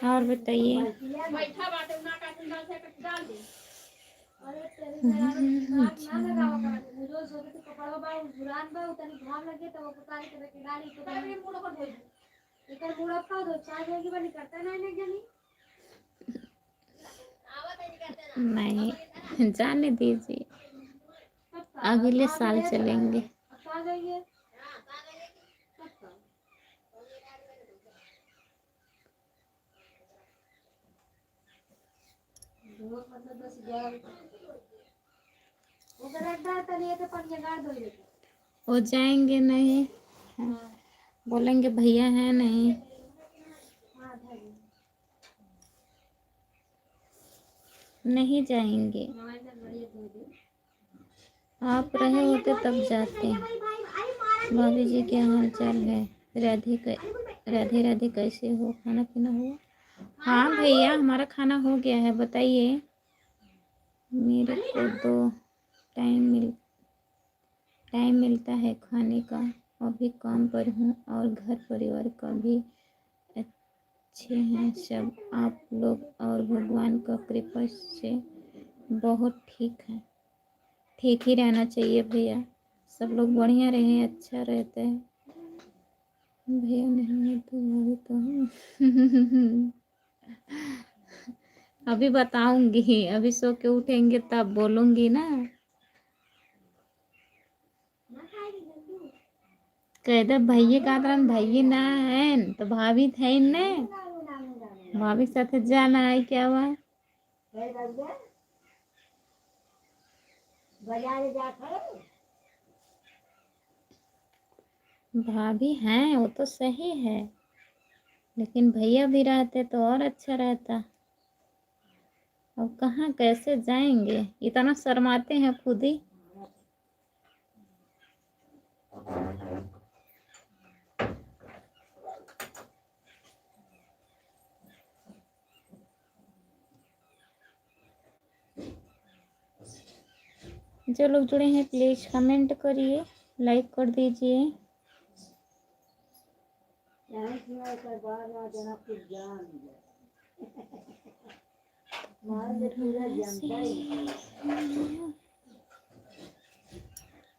और बताइए। नहीं, जाने दीजिए, अगले साल चलेंगे। वो जाएंगे नहीं? बोलेंगे भैया है नहीं। नहीं जाएंगे। आप रहे होते तब जाते। भाभी जी क्या हाल चाल है? राधे राधे, कैसे हो? खाना पीना हुआ? हाँ भैया, हमारा खाना हो गया है। बताइए। मेरे को दो टाइम मिलता है खाने का। अभी काम पर हूँ और घर परिवार का भी अच्छे हैं सब। आप लोग और भगवान का कृपा से बहुत ठीक है। ठीक ही रहना चाहिए भैया, सब लोग बढ़िया रहे, अच्छा रहता है। भैया नहीं है तो भाभी तो हूँ। अभी बताऊंगी, अभी सो के उठेंगे तब बोलूंगी ना। कह दे भैया का तरह भैया ना है तो भाभी थे ने, भाभी के साथ जाना है क्या हुआ। भाभी हैं वो तो सही है, लेकिन भैया भी रहते तो और अच्छा रहता। अब कहाँ कैसे जाएंगे, इतना शर्माते हैं खुद ही। जो लोग जुड़े हैं प्लीज कमेंट करिए, लाइक कर दीजिए।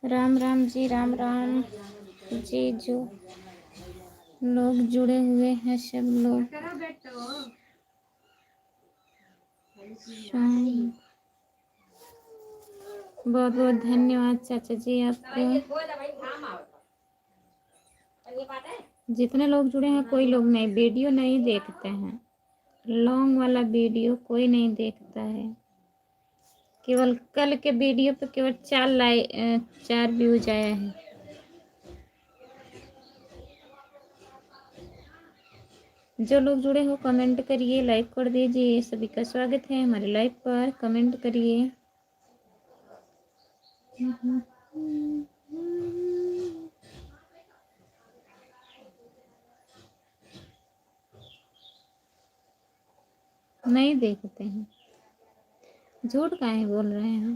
राम राम जी, राम राम जी। जो लोग जुड़े हुए हैं सब लोग करो बेटो। बहुत बहुत धन्यवाद चाचा जी आपको। जितने लोग जुड़े हैं कोई लोग नहीं वीडियो नहीं देखते हैं, लॉन्ग वाला वीडियो कोई नहीं देखता है। केवल कल के वीडियो पे केवल 4 व्यूज आया है। जो लोग जुड़े हो कमेंट करिए, लाइक कर दीजिए। सभी का स्वागत है हमारे लाइव पर, कमेंट करिए। नहीं देखते हैं, झूठ काहे बोल रहे हैं।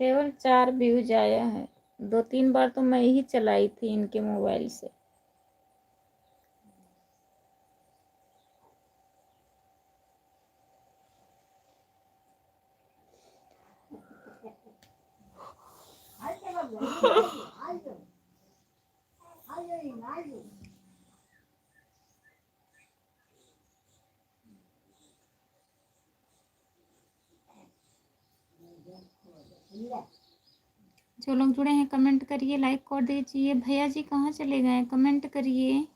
केवल 4 व्यूज आया है। 2-3 बार तो मैं ही चलाई थी इनके मोबाइल से। जो लोग जुड़े हैं कमेंट करिए, लाइक कर दीजिए। भैया जी कहाँ चले गए, कमेंट करिए।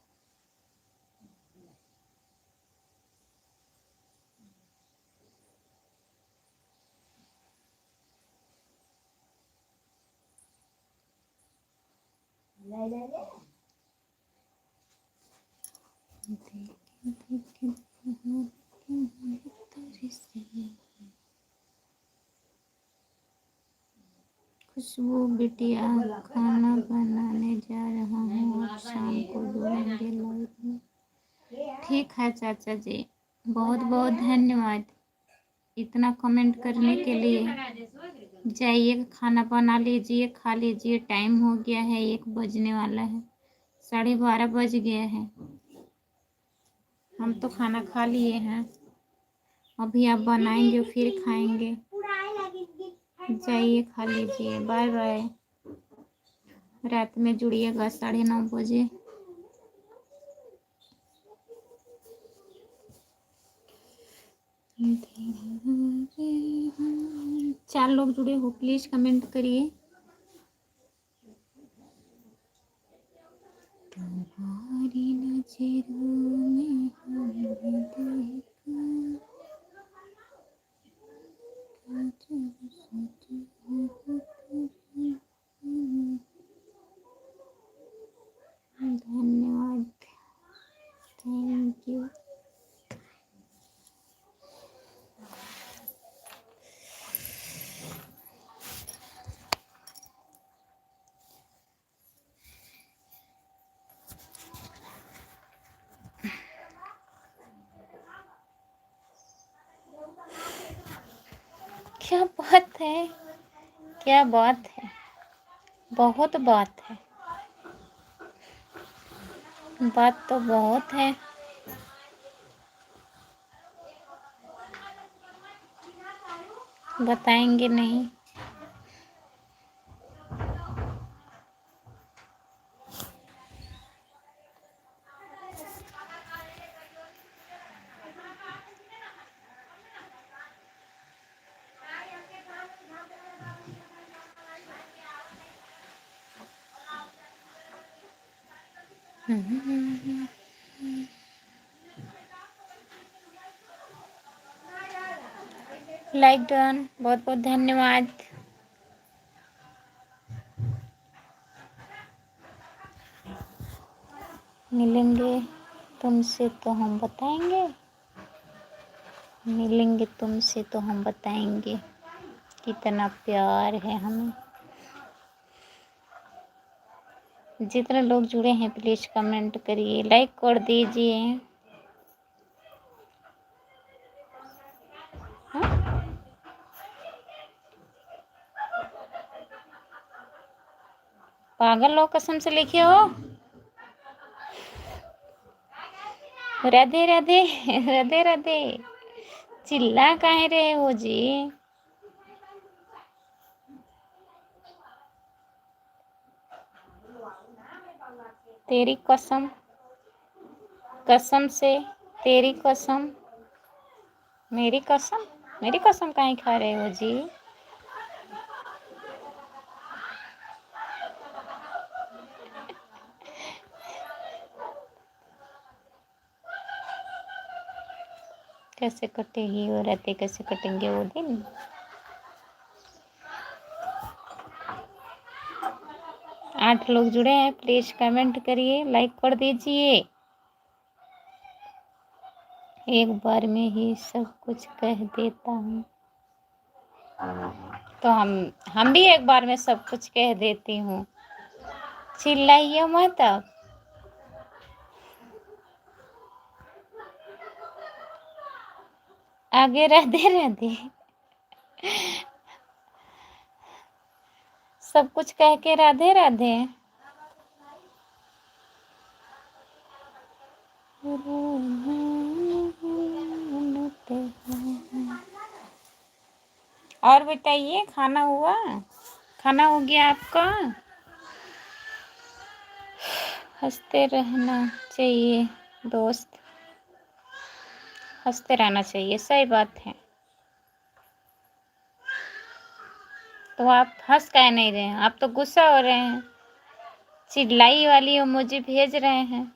खुशबू बिटिया खाना बनाने जा रहा हूँ, अब शाम को जुड़ेंगे लाइव में। ठीक है चाचा जी, बहुत बहुत धन्यवाद इतना कमेंट करने के लिए। जाइए खाना बना लीजिए, खा लीजिए। टाइम हो गया है, 1 बजने वाला है, 12:30 बज गया है। हम तो खाना खा लिए हैं, अभी आप बनाएंगे फिर खाएंगे। जाइए खा लीजिए, बाय बाय। रात में जुड़िएगा 9:30 बजे। चार लोग जुड़े हो प्लीज कमेंट करिए। तुम्हारी नजरों में हमें देखा, धन्यवाद, थैंक यू। क्या बात है, क्या बात है, बहुत बात है। बात तो बहुत है। बताएंगे नहीं। लाइक डन, बहुत बहुत धन्यवाद। मिलेंगे तुमसे तो हम बताएंगे, मिलेंगे तुमसे तो हम बताएंगे कितना प्यार है हमें। जितने लोग जुड़े हैं प्लीज कमेंट करिए, लाइक कर दीजिए। हाँ? पागल लोग कसम से लिखे हो। राधे राधे राधे राधे, चिल्ला काहे रहे हो जी। तेरी कसम, कसम से, तेरी कसम, मेरी कसम, मेरी कसम काहे खा रहे हो जी। कैसे कटेगी वो रातें, कैसे कटेंगे वो दिन। आठ लोग जुड़े हैं, प्लीज कमेंट करिए, लाइक कर दीजिए। एक बार में ही सब कुछ कह देता हूँ, तो हम भी एक बार में सब कुछ कह देती हूँ। चिल्लाइए मत अब। आगे राधे राधे, सब कुछ कह के राधे राधे। और बताइए, खाना हुआ? खाना हो गया आपका? हंसते रहना चाहिए दोस्त, हंसते रहना चाहिए, सही बात है। तो आप हंस काहे नहीं रहे हैं? आप तो गुस्सा हो रहे हैं, चिल्लाई वाली इमोजी भेज रहे हैं।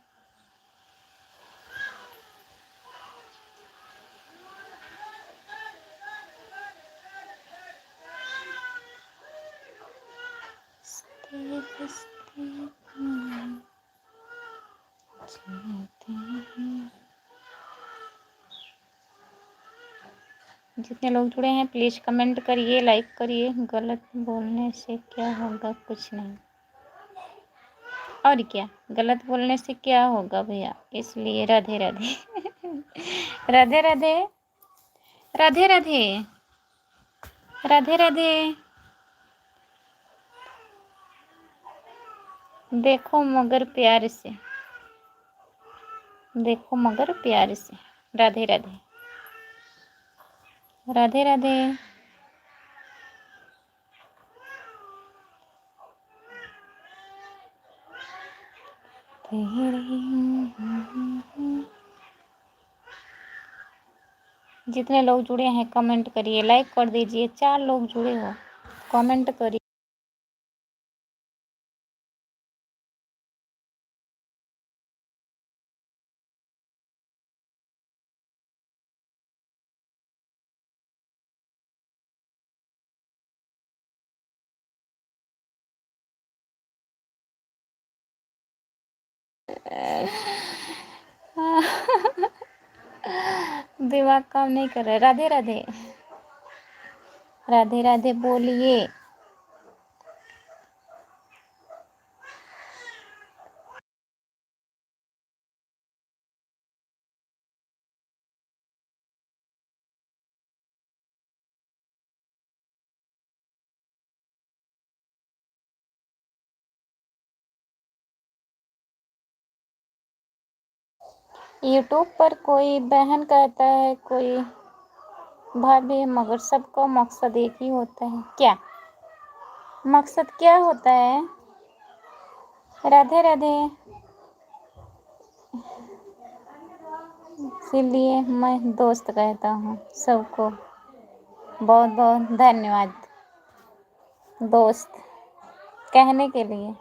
जितने लोग जुड़े हैं प्लीज कमेंट करिए, लाइक करिए। गलत बोलने से क्या होगा? कुछ नहीं। और क्या, गलत बोलने से क्या होगा भैया? इसलिए राधे राधे राधे राधे राधे राधे राधे राधे। देखो मगर प्यार से, देखो मगर प्यार से। राधे राधे राधे राधे। जितने लोग जुड़े हैं कमेंट करिए, लाइक कर दीजिए। 4 लोग जुड़े हो, कमेंट करिए। दिमाग काम नहीं कर रहा है। राधे राधे राधे राधे बोलिए। यूट्यूब पर कोई बहन कहता है कोई भाभी, मगर सबका मकसद एक ही होता है। क्या मकसद क्या होता है? राधे राधे। इसीलिए मैं दोस्त कहता हूँ सबको। बहुत बहुत धन्यवाद दोस्त कहने के लिए।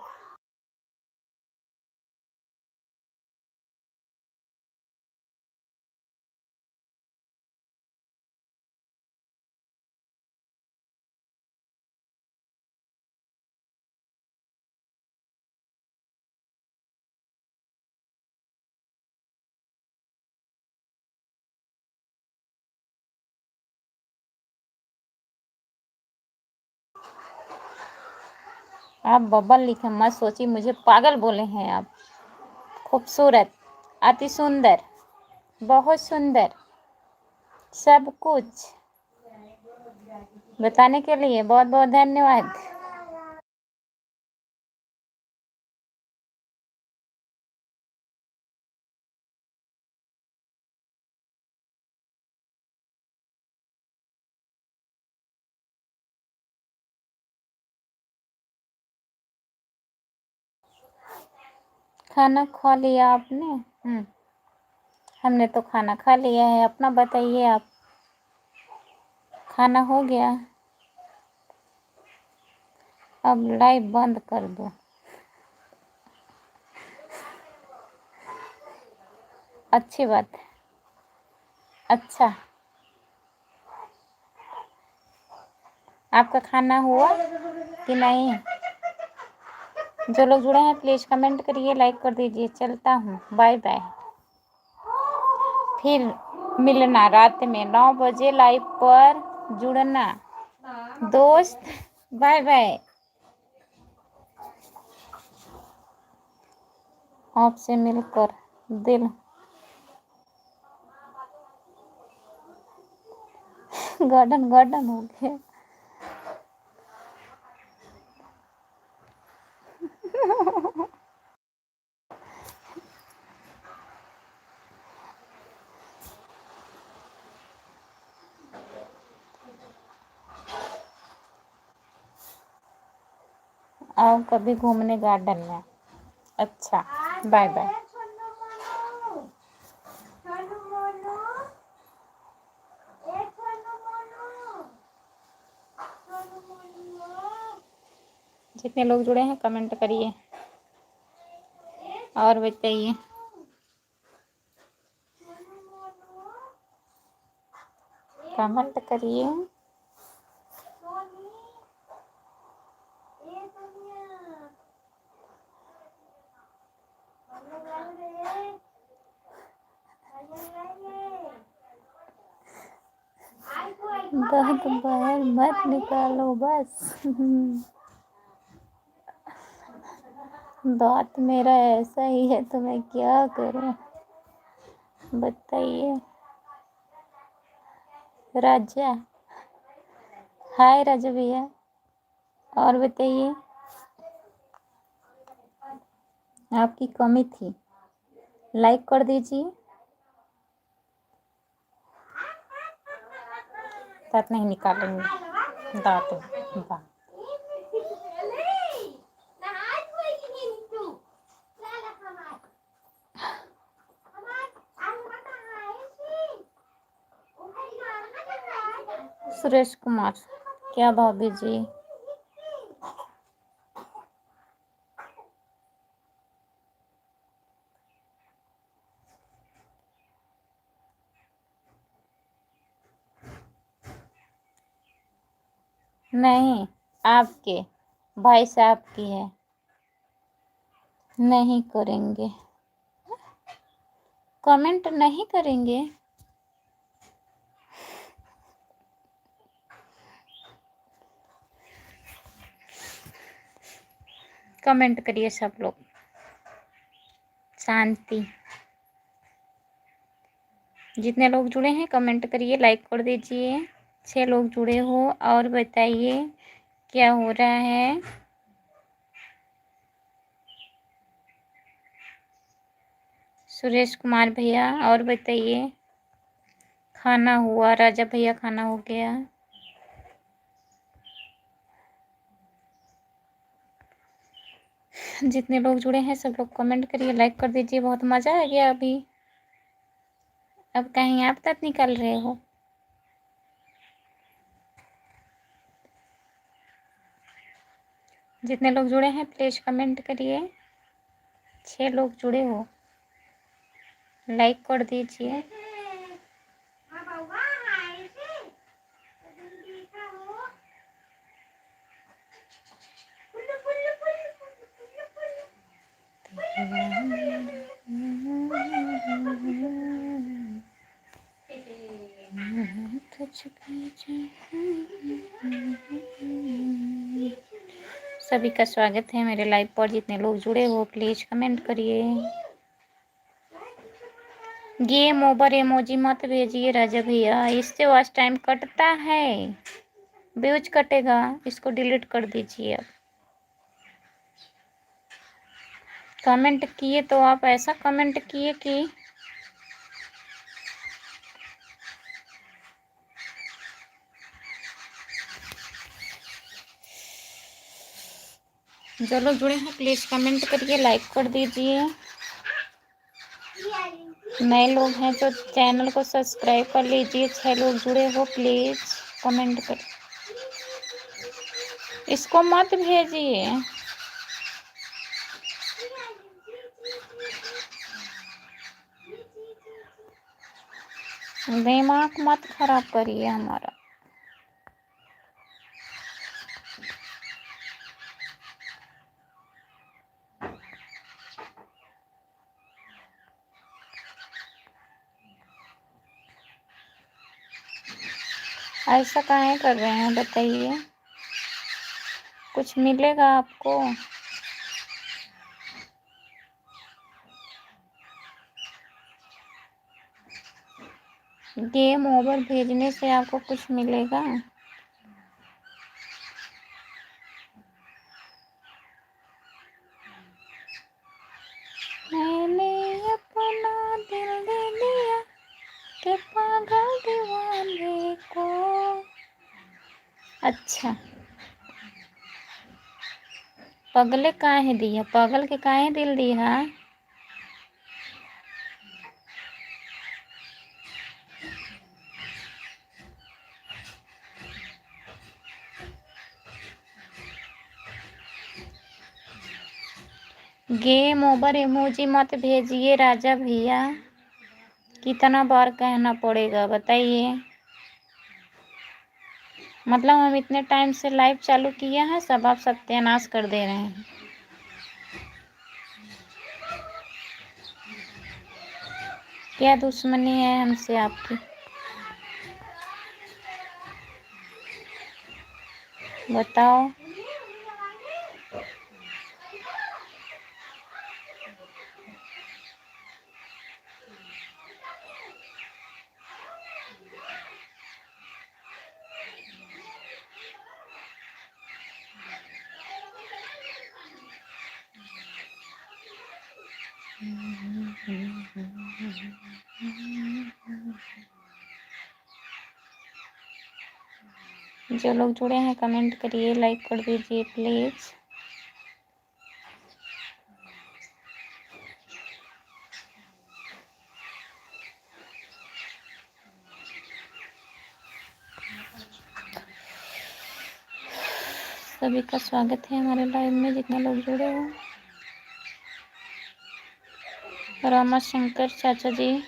आप बबल लिखे मत सोचिए मुझे पागल बोले हैं आप। खूबसूरत, अति सुंदर, बहुत सुंदर, सब कुछ बताने के लिए बहुत बहुत धन्यवाद। खाना खा लिया आपने? हमने तो खाना खा लिया है। अपना बताइए आप, खाना हो गया? अब लाइव बंद कर दो। अच्छी बात है। अच्छा, आपका खाना हुआ कि नहीं? जो लोग जुड़े हैं प्लीज़ कमेंट करिए, लाइक कर दीजिए। चलता हूँ, बाय बाय। फिर मिलना रात में 9 बजे लाइव पर जुड़ना दोस्त। Bye bye. आपसे मिलकर दिल गार्डन गार्डन हो गया। आओ कभी घूमने गार्डन में। अच्छा, बाय बाय। जितने लोग जुड़े हैं कमेंट करिए और बताइए। कमेंट करिए। दांत बाहर मत निकालो बस। दांत मेरा ऐसा ही है तो मैं क्या करूं बताइए। राजा, हाय राजा भैया। और बताइए, आपकी कमी थी, लाइक कर दीजिए। दांत नहीं निकालेंगे, दांत बा सुरेश कुमार, क्या भाभी जी? नहीं, आपके भाई साहब की है। नहीं करेंगे, कमेंट नहीं करेंगे। कमेंट करिए सब लोग। शांति। जितने लोग जुड़े हैं कमेंट करिए, लाइक कर दीजिए। 6 लोग जुड़े हो और बताइए क्या हो रहा है। सुरेश कुमार भैया, और बताइए, खाना हुआ? राजा भैया खाना हो गया? जितने लोग जुड़े हैं सब लोग कमेंट करिए, लाइक कर दीजिए। बहुत मज़ा आ गया अभी। अब कहीं आप तक निकल रहे हो? जितने लोग जुड़े हैं प्लीज़ कमेंट करिए। 6 लोग जुड़े हो, लाइक कर दीजिए। सभी का स्वागत है मेरे लाइव पर। जितने लोग जुड़े हो प्लीज कमेंट करिए। गेम ओवर इमोजी मत भेजिए राजा भैया, इससे वॉच टाइम कटता है, व्यूज कटेगा। इसको डिलीट कर दीजिए। अब कमेंट किए तो आप ऐसा कमेंट किए कि जो लोग जुड़े हैं प्लीज कमेंट करिए, लाइक कर दीजिए। नए लोग हैं तो चैनल को सब्सक्राइब कर लीजिए। 6 लोग जुड़े हो प्लीज कमेंट कर। इसको मत भेजिए, दिमाग मत खराब करिए हमारा। ऐसा काहे कर रहे हैं बताइए? कुछ मिलेगा आपको? गेम ओवर भेजने से आपको कुछ मिलेगा? मैंने अपना दिल दे दिया कि पागल दीवाने को। अच्छा, पगले काहे दिया? पागल के काहे दिल दिया? गेम ओवर इमोजी मत भेजिए राजा भैया। कितना बार कहना पड़ेगा बताइए? मतलब हम इतने टाइम से लाइव चालू किए हैं, सब आप सत्यानाश कर दे रहे हैं। क्या दुश्मनी है हमसे आपकी? बताओ। जो लोग जुड़े हैं कमेंट करिए, लाइक कर दीजिए प्लीज। सभी का स्वागत है हमारे लाइव में, जितने लोग जुड़े हो। रामा शंकर चाचा जी,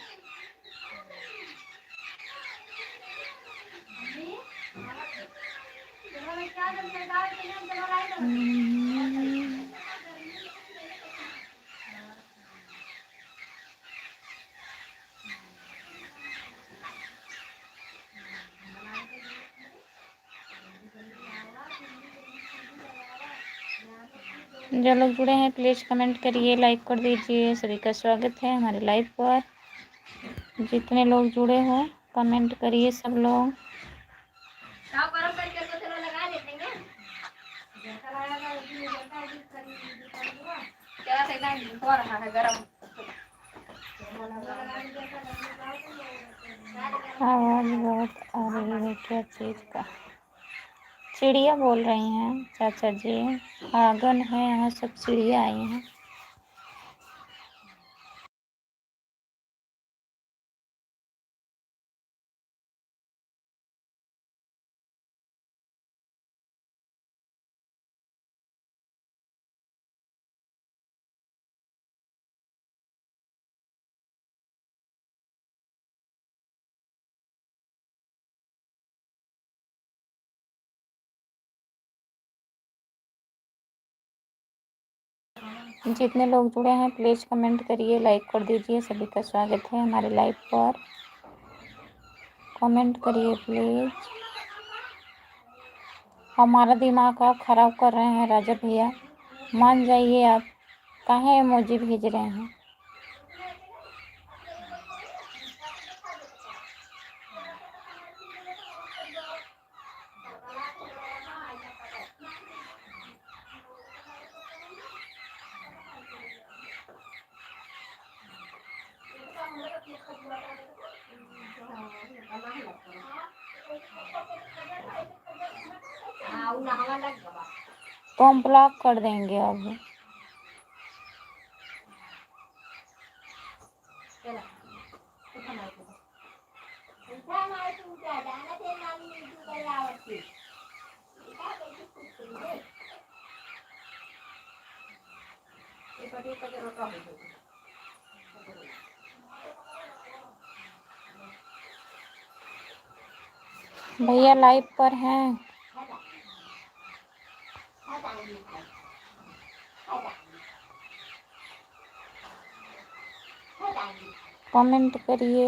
जो लोग जुड़े हैं प्लीज कमेंट करिए, लाइक कर दीजिए। सभी का स्वागत है हमारे लाइव पर। जितने लोग जुड़े हो कमेंट करिए सब लोग। क्या रहा है गरम। आवाज बहुत आ रही है, क्या चीज़ का? चिड़िया बोल रही हैं चाचा जी। आंगन है, यहाँ सब चिड़िया आई हैं। जितने लोग जुड़े हैं प्लीज़ कमेंट करिए, लाइक कर दीजिए। सभी का स्वागत है हमारे लाइव पर। कमेंट करिए प्लीज़। हमारा दिमाग आप ख़राब कर रहे हैं राजा भैया, मान जाइए आप। काहे इमोजी भेज रहे हैं? तो हम ब्लॉक कर देंगे अब। भैया लाइव पर हैं। कमेंट करिए।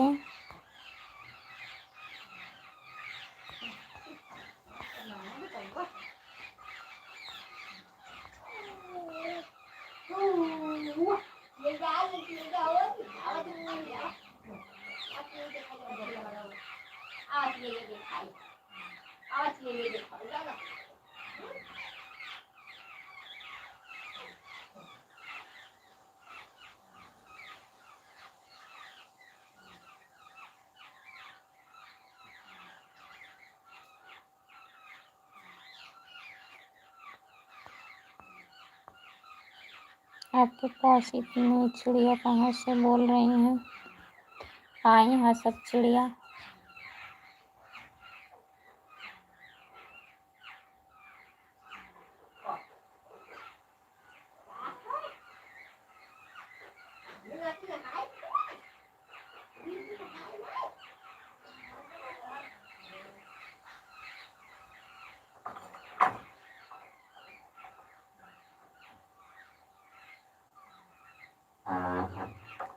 आपके पास इतनी चिड़िया कहाँ से बोल रही हैं? आई हैं सब चिड़िया।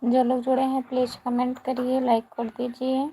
जो लोग जुड़े हैं प्लीज़ कमेंट करिए, लाइक कर दीजिए।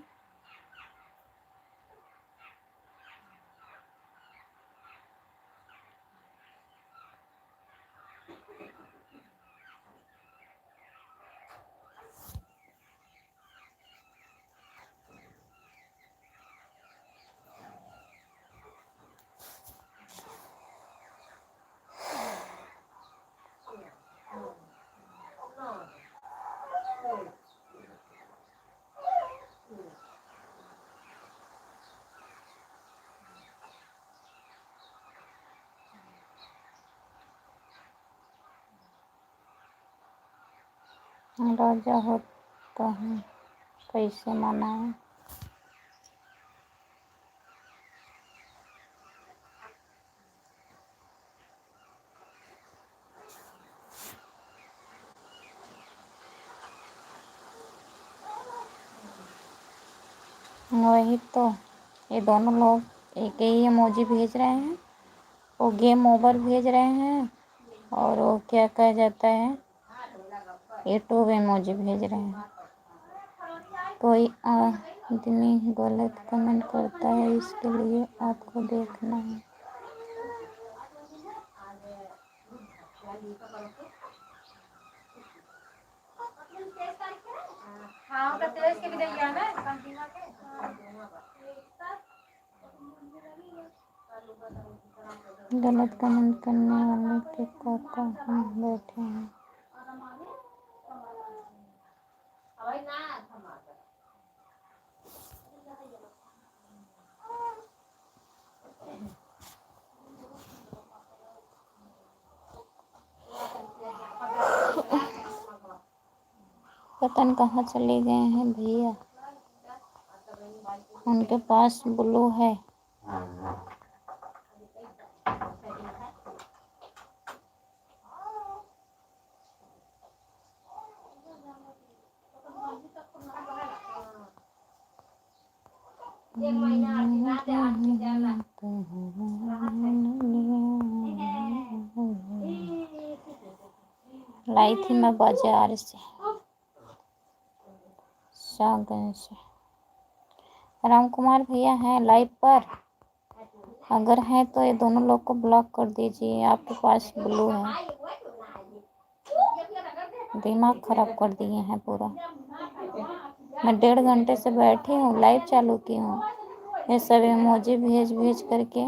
राजा होता है कैसे मनाएं? वही तो, ये दोनों लोग एक ही इमोजी भेज रहे हैं। वो गेम ओवर भेज रहे हैं और वो क्या कहा जाता है, ये टू इमोजी भेज रहे हैं। कोई आदमी गलत कमेंट करता है, इसके लिए आपको देखना है। हाँ उनका तेज के भी दैया ना कंटिन्यू के गलत कमेंट करने वाले के काका हम बैठे हैं। पता नहीं कहाँ चले गए हैं भैया। उनके पास ब्लू है। लाई थी मैं बाजार से, शाहगंज से। राम कुमार भैया हैं लाइव पर? अगर हैं तो ये दोनों लोग को ब्लॉक कर दीजिए। आपके पास ब्लू है। दिमाग खराब कर दिए हैं पूरा। मैं 1.5 घंटे से बैठी हूँ, लाइव चालू की हूँ, ये सब इमोजी भेज भेज करके।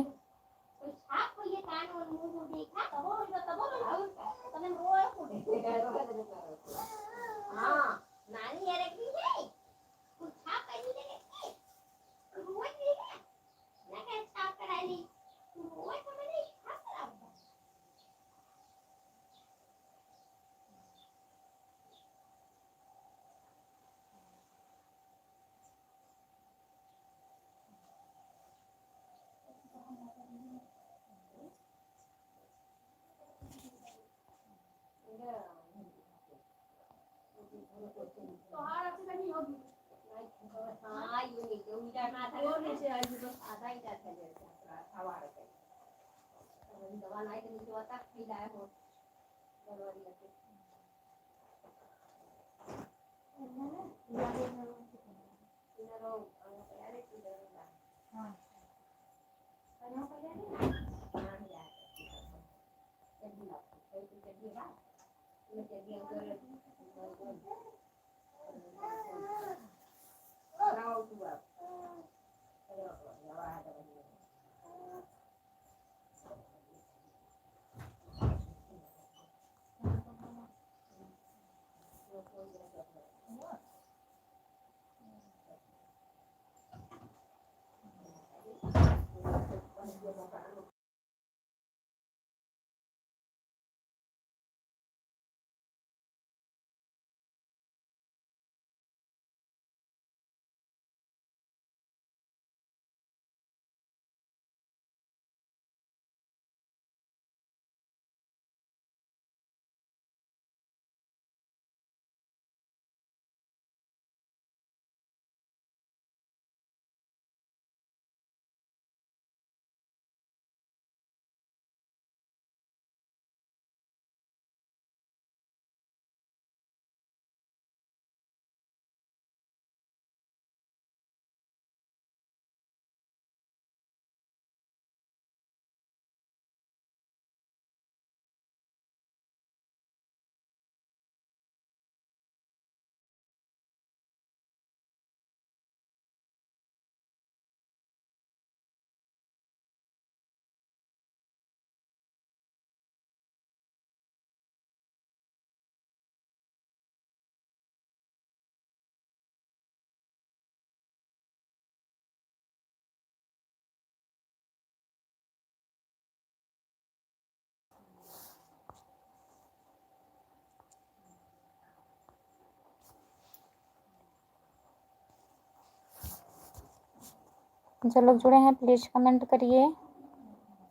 जो लोग जुड़े हैं प्लीज कमेंट करिए,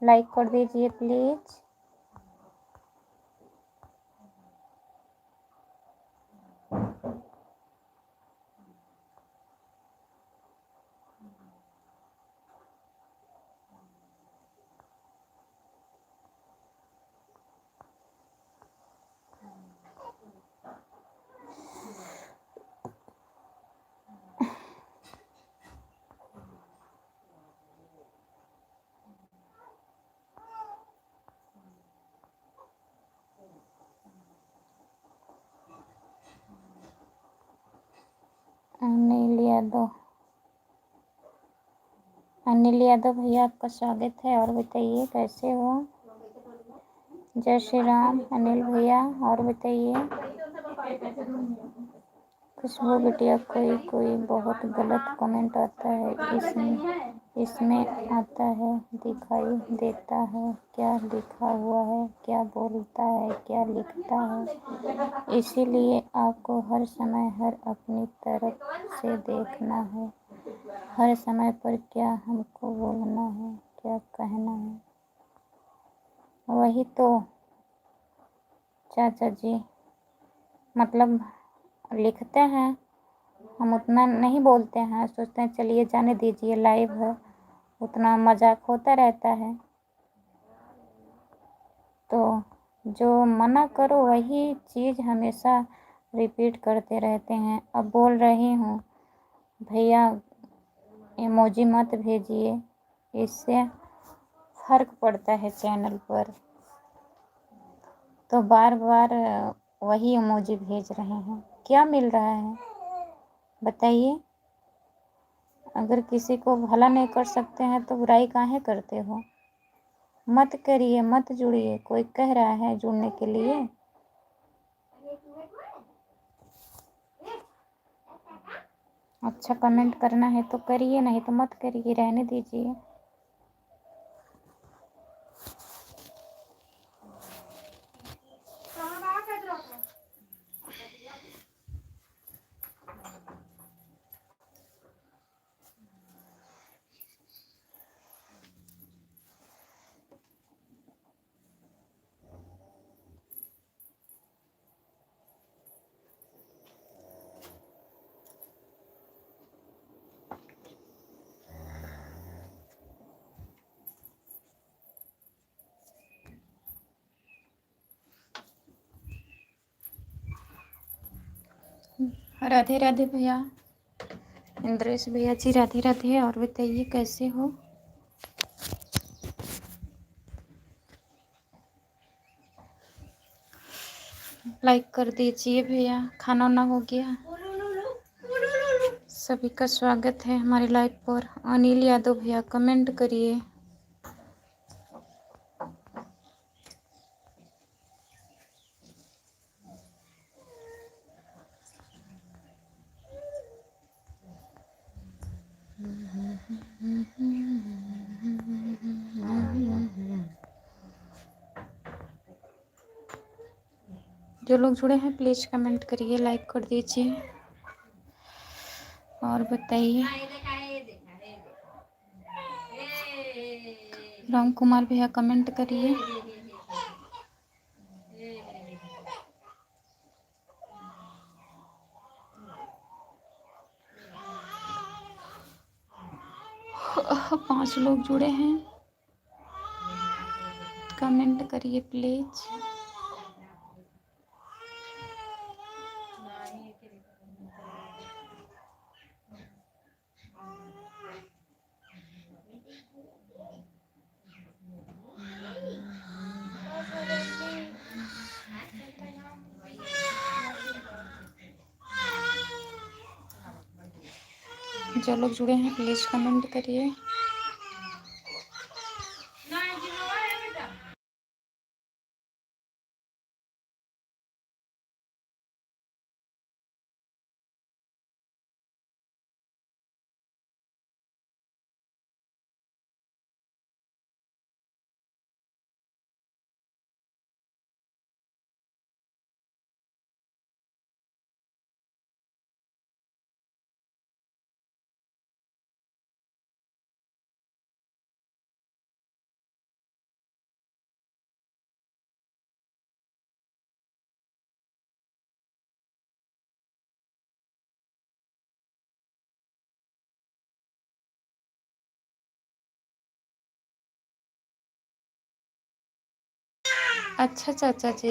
लाइक कर दीजिए प्लीज। अनिल यादव भैया आपका स्वागत है। और बताइए कैसे हो? जय श्री राम अनिल भैया। और बताइए खुशबू बिटिया, कोई कोई बहुत गलत कमेंट आता है, इसमें आता है, दिखाई देता है क्या लिखा हुआ है, क्या बोलता है, क्या लिखता है। इसीलिए आपको हर समय हर अपनी तरफ से देखना है, हर समय पर क्या हमको बोलना है, क्या कहना है। वही तो चाचा जी, मतलब लिखते हैं, हम उतना नहीं बोलते हैं, सोचते हैं चलिए जाने दीजिए, लाइव है, उतना मजाक होता रहता है। तो जो मना करो वही चीज़ हमेशा रिपीट करते रहते हैं। अब बोल रही हूँ भैया इमोजी मत भेजिए, इससे फ़र्क पड़ता है चैनल पर। तो बार बार वही इमोजी भेज रहे हैं, क्या मिल रहा है बताइए। अगर किसी को भला नहीं कर सकते हैं तो बुराई काहे करते हो। मत करिए, मत जुड़िए, कोई कह रहा है जुड़ने के लिए। अच्छा कमेंट करना है तो करिए, नहीं तो मत करिए, रहने दीजिए। राधे राधे भैया, इंद्रेश भैया जी, राधे राधे। और बताइए कैसे हो। लाइक कर दीजिए भैया। खाना वाना हो गया। सभी का स्वागत है हमारे लाइव पर। अनिल यादव भैया कमेंट करिए। जो लोग जुड़े हैं प्लीज़ कमेंट करिए, लाइक कर दीजिए और बताइए। राम कुमार भैया कमेंट करिए। पांच लोग जुड़े हैं, कमेंट करिए प्लीज। जो लोग जुड़े हैं प्लीज कमेंट करिए। अच्छा चाचा जी,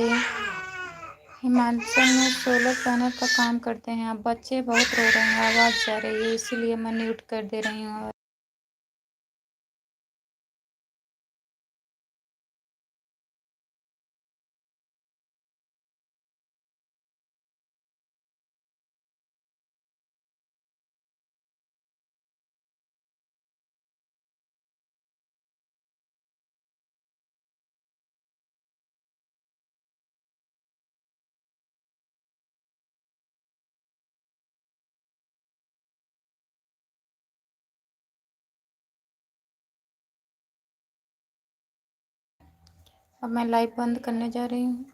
हिमाचल में सोलर पैनल का काम करते हैं। अब बच्चे बहुत रो रहे हैं, आवाज़ जा रही है, इसीलिए मैं म्यूट कर दे रही हूँ। अब मैं लाइव बंद करने जा रही हूँ।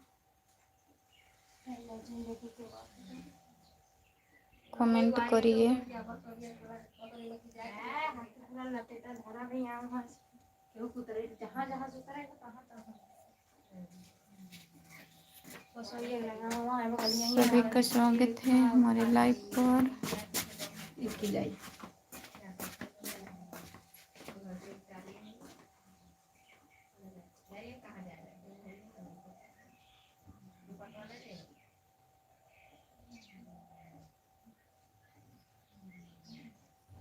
कमेंट करिए। सभी का स्वागत है हमारे लाइव पर।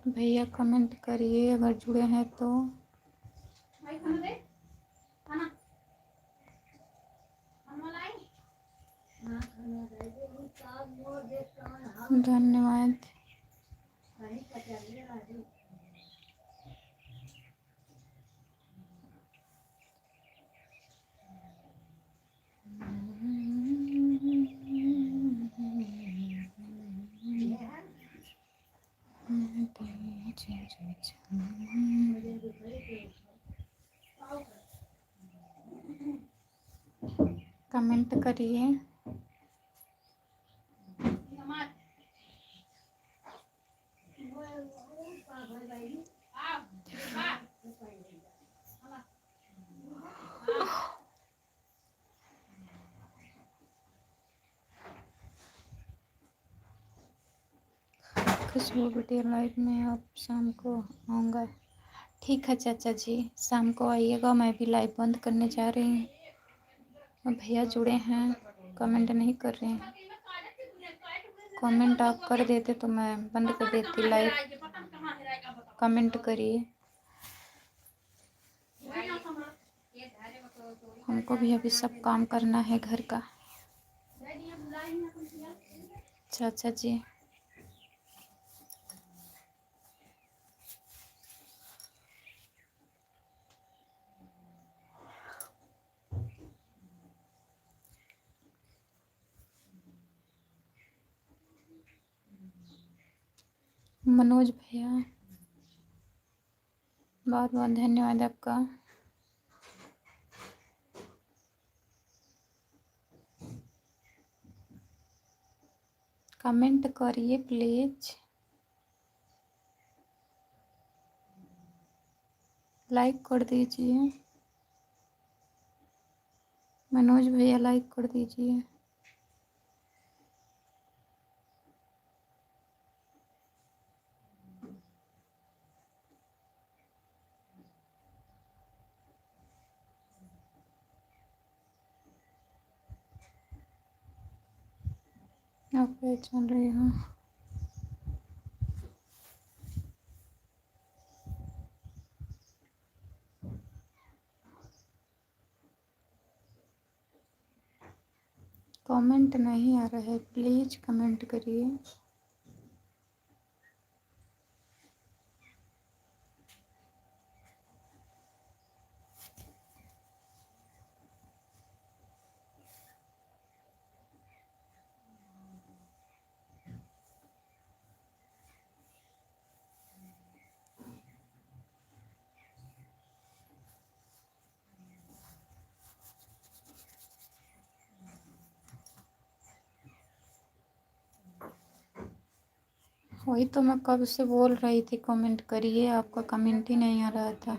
भैया कमेंट करिए अगर जुड़े हैं तो। धन्यवाद। कमेंट करिए। खुशबू वीडियो लाइव में अब शाम को आऊँगा। ठीक है चाचा जी, शाम को आइएगा। मैं भी लाइव बंद करने जा रही हूँ। अब भैया जुड़े हैं, कमेंट नहीं कर रहे हैं। कमेंट आप कर देते तो मैं बंद कर देती लाइव। कमेंट करिए। हमको भी अभी सब काम करना है घर का। चाचा जी मनोज भैया बहुत बहुत धन्यवाद आपका। कमेंट करिए प्लीज। लाइक कर दीजिए। मनोज भैया लाइक कर दीजिए। ओके चल रही हूँ। कमेंट नहीं आ रहा है, प्लीज कमेंट करिए। वही तो मैं कब से बोल रही थी कमेंट करिए, आपका कमेंट ही नहीं आ रहा था।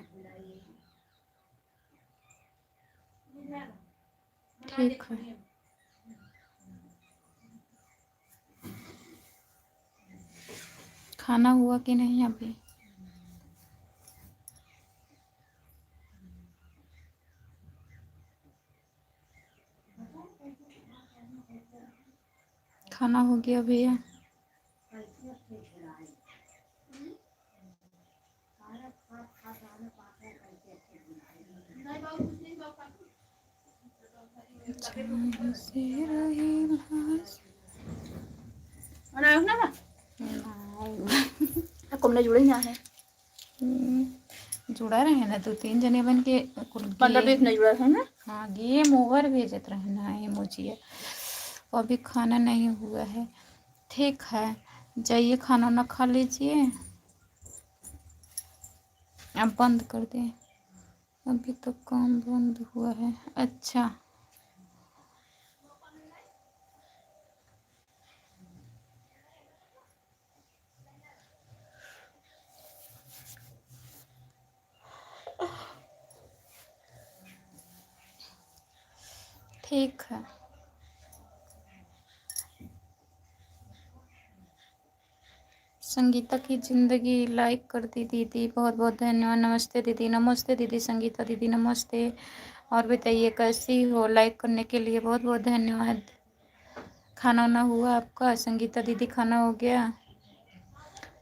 ठीक है। खाना हुआ कि नहीं अभी? खाना हो गया भैया? जुड़े ना है जुड़ा रहे ना 2-3 जने बन के 15-20 नहीं जुड़ा है ना। हाँ गेम ओवर भेजत रहे ना इमोजी। अभी खाना नहीं हुआ है। ठीक है जाइए खाना ना खा लीजिए। अब बंद कर दें। अभी तो काम बंद हुआ है। अच्छा, ठीक है। संगीता की ज़िंदगी लाइक कर दी दीदी, बहुत बहुत धन्यवाद। नमस्ते दीदी, नमस्ते दीदी, संगीता दीदी नमस्ते। और बताइए कैसी हो? लाइक करने के लिए बहुत बहुत धन्यवाद। खाना वाना हुआ आपका? संगीता दीदी खाना हो गया?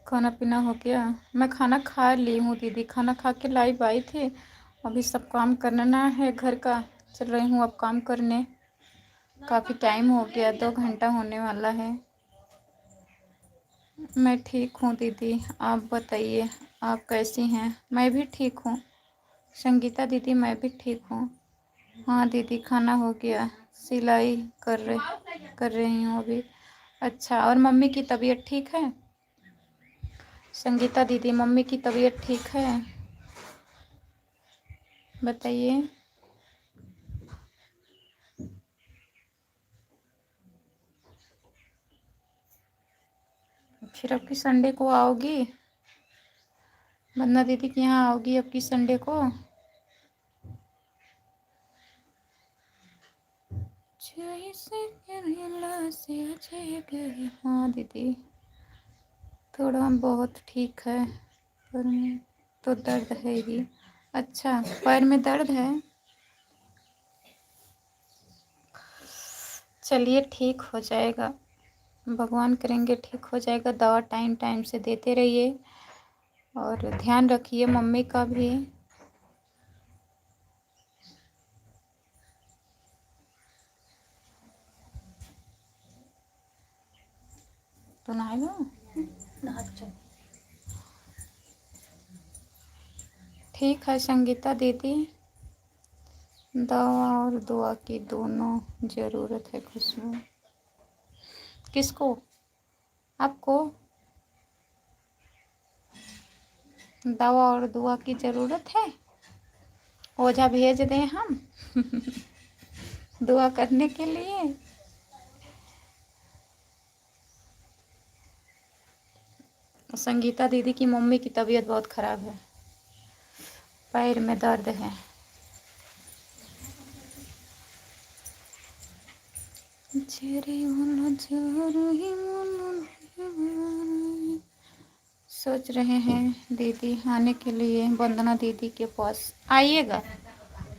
खाना पीना हो गया? मैं खाना खा ली हूँ दीदी, खाना खा के लाइव आई थी। अभी सब काम करना है घर का, चल रही हूँ अब काम करने। काफ़ी टाइम हो गया, 2 घंटा होने वाला है। मैं ठीक हूँ दीदी, आप बताइए आप कैसी हैं? मैं भी ठीक हूँ संगीता दीदी, मैं भी ठीक हूँ। हाँ दीदी खाना हो गया, सिलाई कर रही हूँ अभी। अच्छा, और मम्मी की तबीयत ठीक है? संगीता दीदी मम्मी की तबीयत ठीक है? बताइए। फिर अब की संडे को आओगी? वंदना दीदी के यहाँ आओगी अब की संडे को? हाँ दीदी, थोड़ा बहुत ठीक है, पर में तो दर्द है ही। अच्छा, पैर में दर्द है? चलिए ठीक हो जाएगा, भगवान करेंगे ठीक हो जाएगा। दवा टाइम टाइम से देते रहिए और ध्यान रखिए मम्मी का भी। तो नहाएगा? ठीक है संगीता दीदी, दवा और दुआ की दोनों ज़रूरत है खुशबू। किसको? आपको? दवा और दुआ की ज़रूरत है? ओझा भेज दें हम दुआ करने के लिए? संगीता दीदी की मम्मी की तबीयत बहुत ख़राब है, पैर में दर्द है। सोच रहे हैं दीदी आने के लिए वंदना दीदी के पास। आइएगा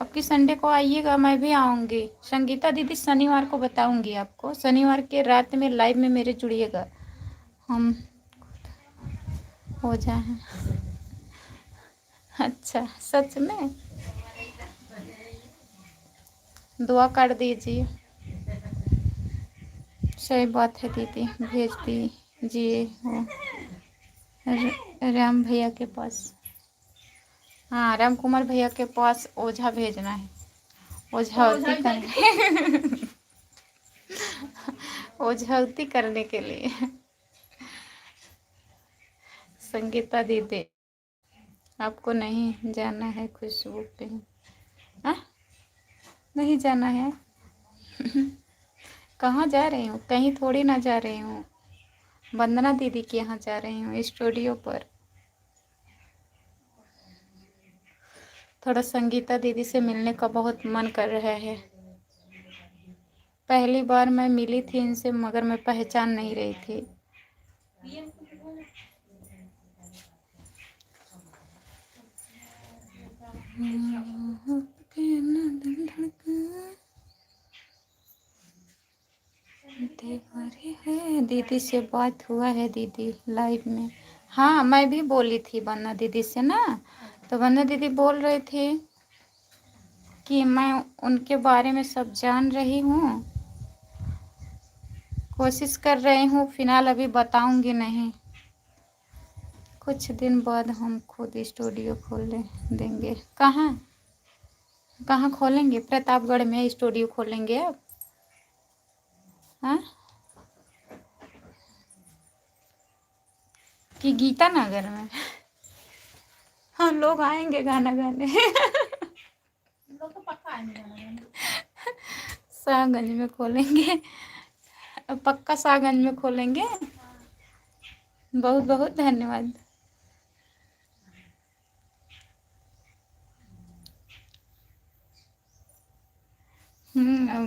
अब की संडे को, आइएगा, मैं भी आऊँगी। संगीता दीदी शनिवार को बताऊँगी आपको, शनिवार के रात में लाइव में मेरे जुड़िएगा। हम हो जाए। अच्छा सच में? दुआ कर दीजिए। सही बात है दीदी, भेज दीजिए हो राम भैया के पास। हाँ, राम कुमार भैया के पास ओझा भेजना है, ओझौती करने ओझौती करने के लिए। संगीता दीदी आपको नहीं जाना है खुशबू पे? हाँ, नहीं जाना है? कहाँ जा रही हूँ? कहीं थोड़ी ना जा रही हूँ, वंदना दीदी के यहाँ जा रही हूँ, स्टूडियो पर। थोड़ा संगीता दीदी से मिलने का बहुत मन कर रहा है। पहली बार मैं मिली थी इनसे, मगर मैं पहचान नहीं रही थी। है दीदी से बात हुआ है दीदी लाइव में? हाँ, मैं भी बोली थी वंदना दीदी से ना, तो वंदना दीदी बोल रही थी कि मैं उनके बारे में सब जान रही हूँ, कोशिश कर रही हूँ, फिलहाल अभी बताऊंगी नहीं। कुछ दिन बाद हम खुद स्टूडियो खोल देंगे। कहाँ खोलेंगे? प्रतापगढ़ में स्टूडियो खोलेंगे अब? हाँ, कि गीता नगर में? हाँ, लोग आएंगे गाना गाने शाहगंज में खोलेंगे, पक्का शाहगंज में खोलेंगे। बहुत बहुत धन्यवाद।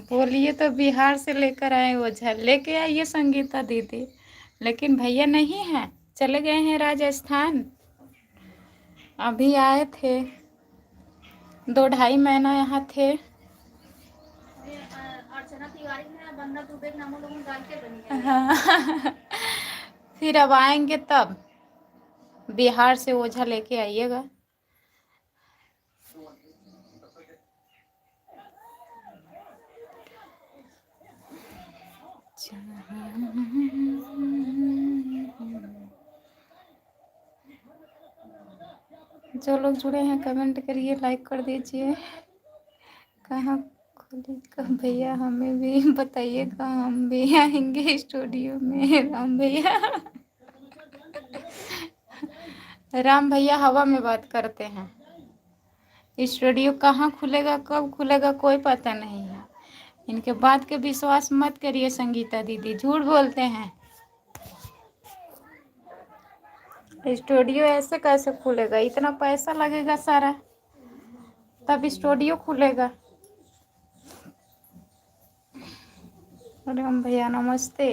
बोलिए तो बिहार से लेकर आए ओझा, लेके आइए संगीता दीदी, लेकिन भैया नहीं है, चले गए हैं राजस्थान। अभी आए थे, 2-2.5 महीना यहाँ थे। अर्चना तिवारी ने बंदा दुबे के नामों लोगों डाल के बनी है। हाँ। फिर अब आएंगे तब बिहार से ओझा लेके आइएगा। जो लोग जुड़े हैं कमेंट करिए, लाइक कर दीजिए। कहाँ खोलेगा भैया, हमें भी बताइएगा, हम भी आएंगे स्टूडियो में। राम भैया, राम भैया हवा में बात करते हैं। स्टूडियो कहाँ खुलेगा, कब खुलेगा, कोई पता नहीं है। इनके बात के विश्वास मत करिए संगीता दीदी, झूठ बोलते हैं। स्टूडियो ऐसे कैसे खुलेगा, इतना पैसा लगेगा सारा, तब स्टूडियो खुलेगा। राम भैया नमस्ते।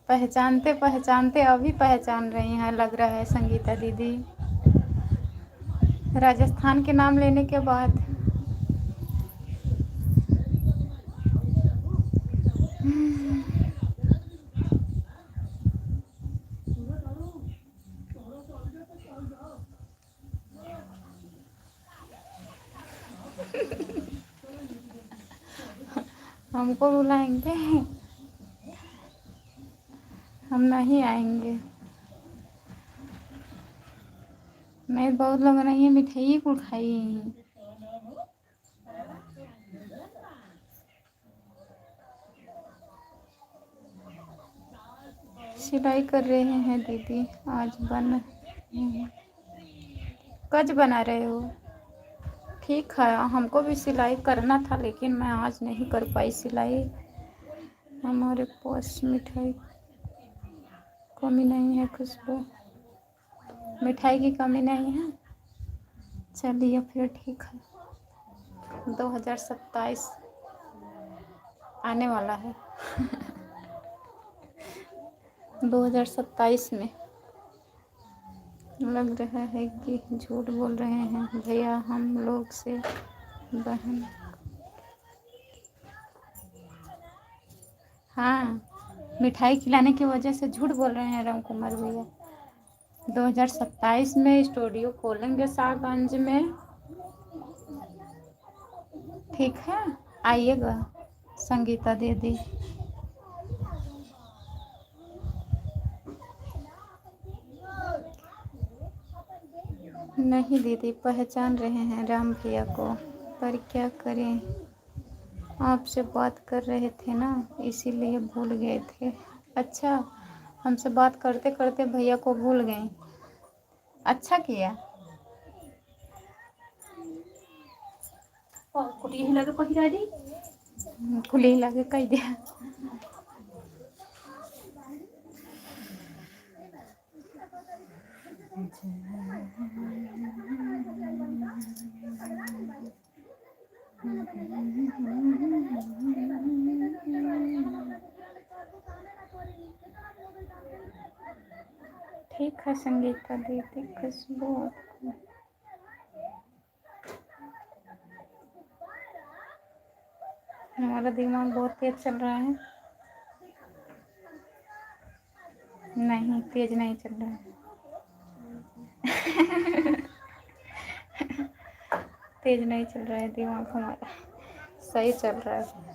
पहचानते पहचानते अभी पहचान रही हैं लग रहा है संगीता दीदी, राजस्थान के नाम लेने के बाद। हमको बुलाएंगे, हम नहीं आएंगे। मैं बहुत लोग नहीं है, मिठाई को खाई। सिलाई कर रहे हैं दीदी, आज बन कज बना रहे हो। ठीक है, हमको भी सिलाई करना था, लेकिन मैं आज नहीं कर पाई सिलाई। हमारे पास मिठाई कमी नहीं है, खुशबू मिठाई की कमी नहीं है। चलिए फिर ठीक है, 2027 आने वाला है। 2027 में लग रहा है कि झूठ बोल रहे हैं भैया, हम लोग से बहन। हाँ, मिठाई खिलाने की वजह से झूठ बोल रहे हैं राम कुमार भैया। 2027 में स्टूडियो खोलेंगे शाहगंज में, ठीक है, आइएगा संगीता दीदी। नहीं दीदी, पहचान रहे हैं राम भैया को, पर क्या करें, आपसे बात कर रहे थे ना, इसीलिए भूल गए थे। अच्छा, हमसे बात करते करते भैया को भूल गए, अच्छा किया। कुली लगे कह दिया। ठीक है संगीता दीदी, खुशबू हमारा दिमाग बहुत तेज चल रहा है। नहीं, तेज नहीं चल रहा है। तेज नहीं चल रहा है दिमाग हमारा, सही चल रहा है।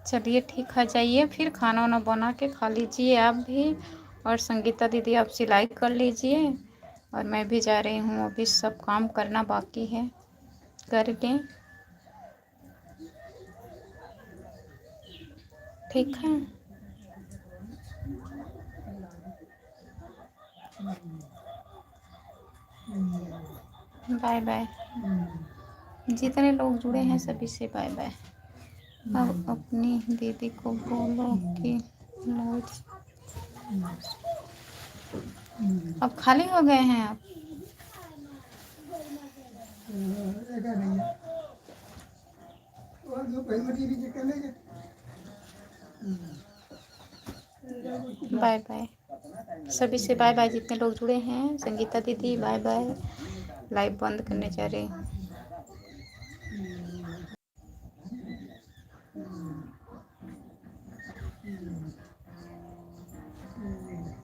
चलिए ठीक है, जाइए फिर खाना वाना बना के खा लीजिए आप भी, और संगीता दीदी आप सिलाई कर लीजिए, और मैं भी जा रही हूँ, अभी सब काम करना बाकी है, कर लें, ठीक है। Bye bye. जितने लोग जुड़े हैं सभी से बाय बाय। अब अपनी दीदी को बोलो कि लाइट। अब खाली हो गए हैं आप। बाय बाय सभी से बाय बाय। जितने लोग जुड़े हैं, संगीता दीदी बाय बाय। लाइव बंद करने जा रही हूँ।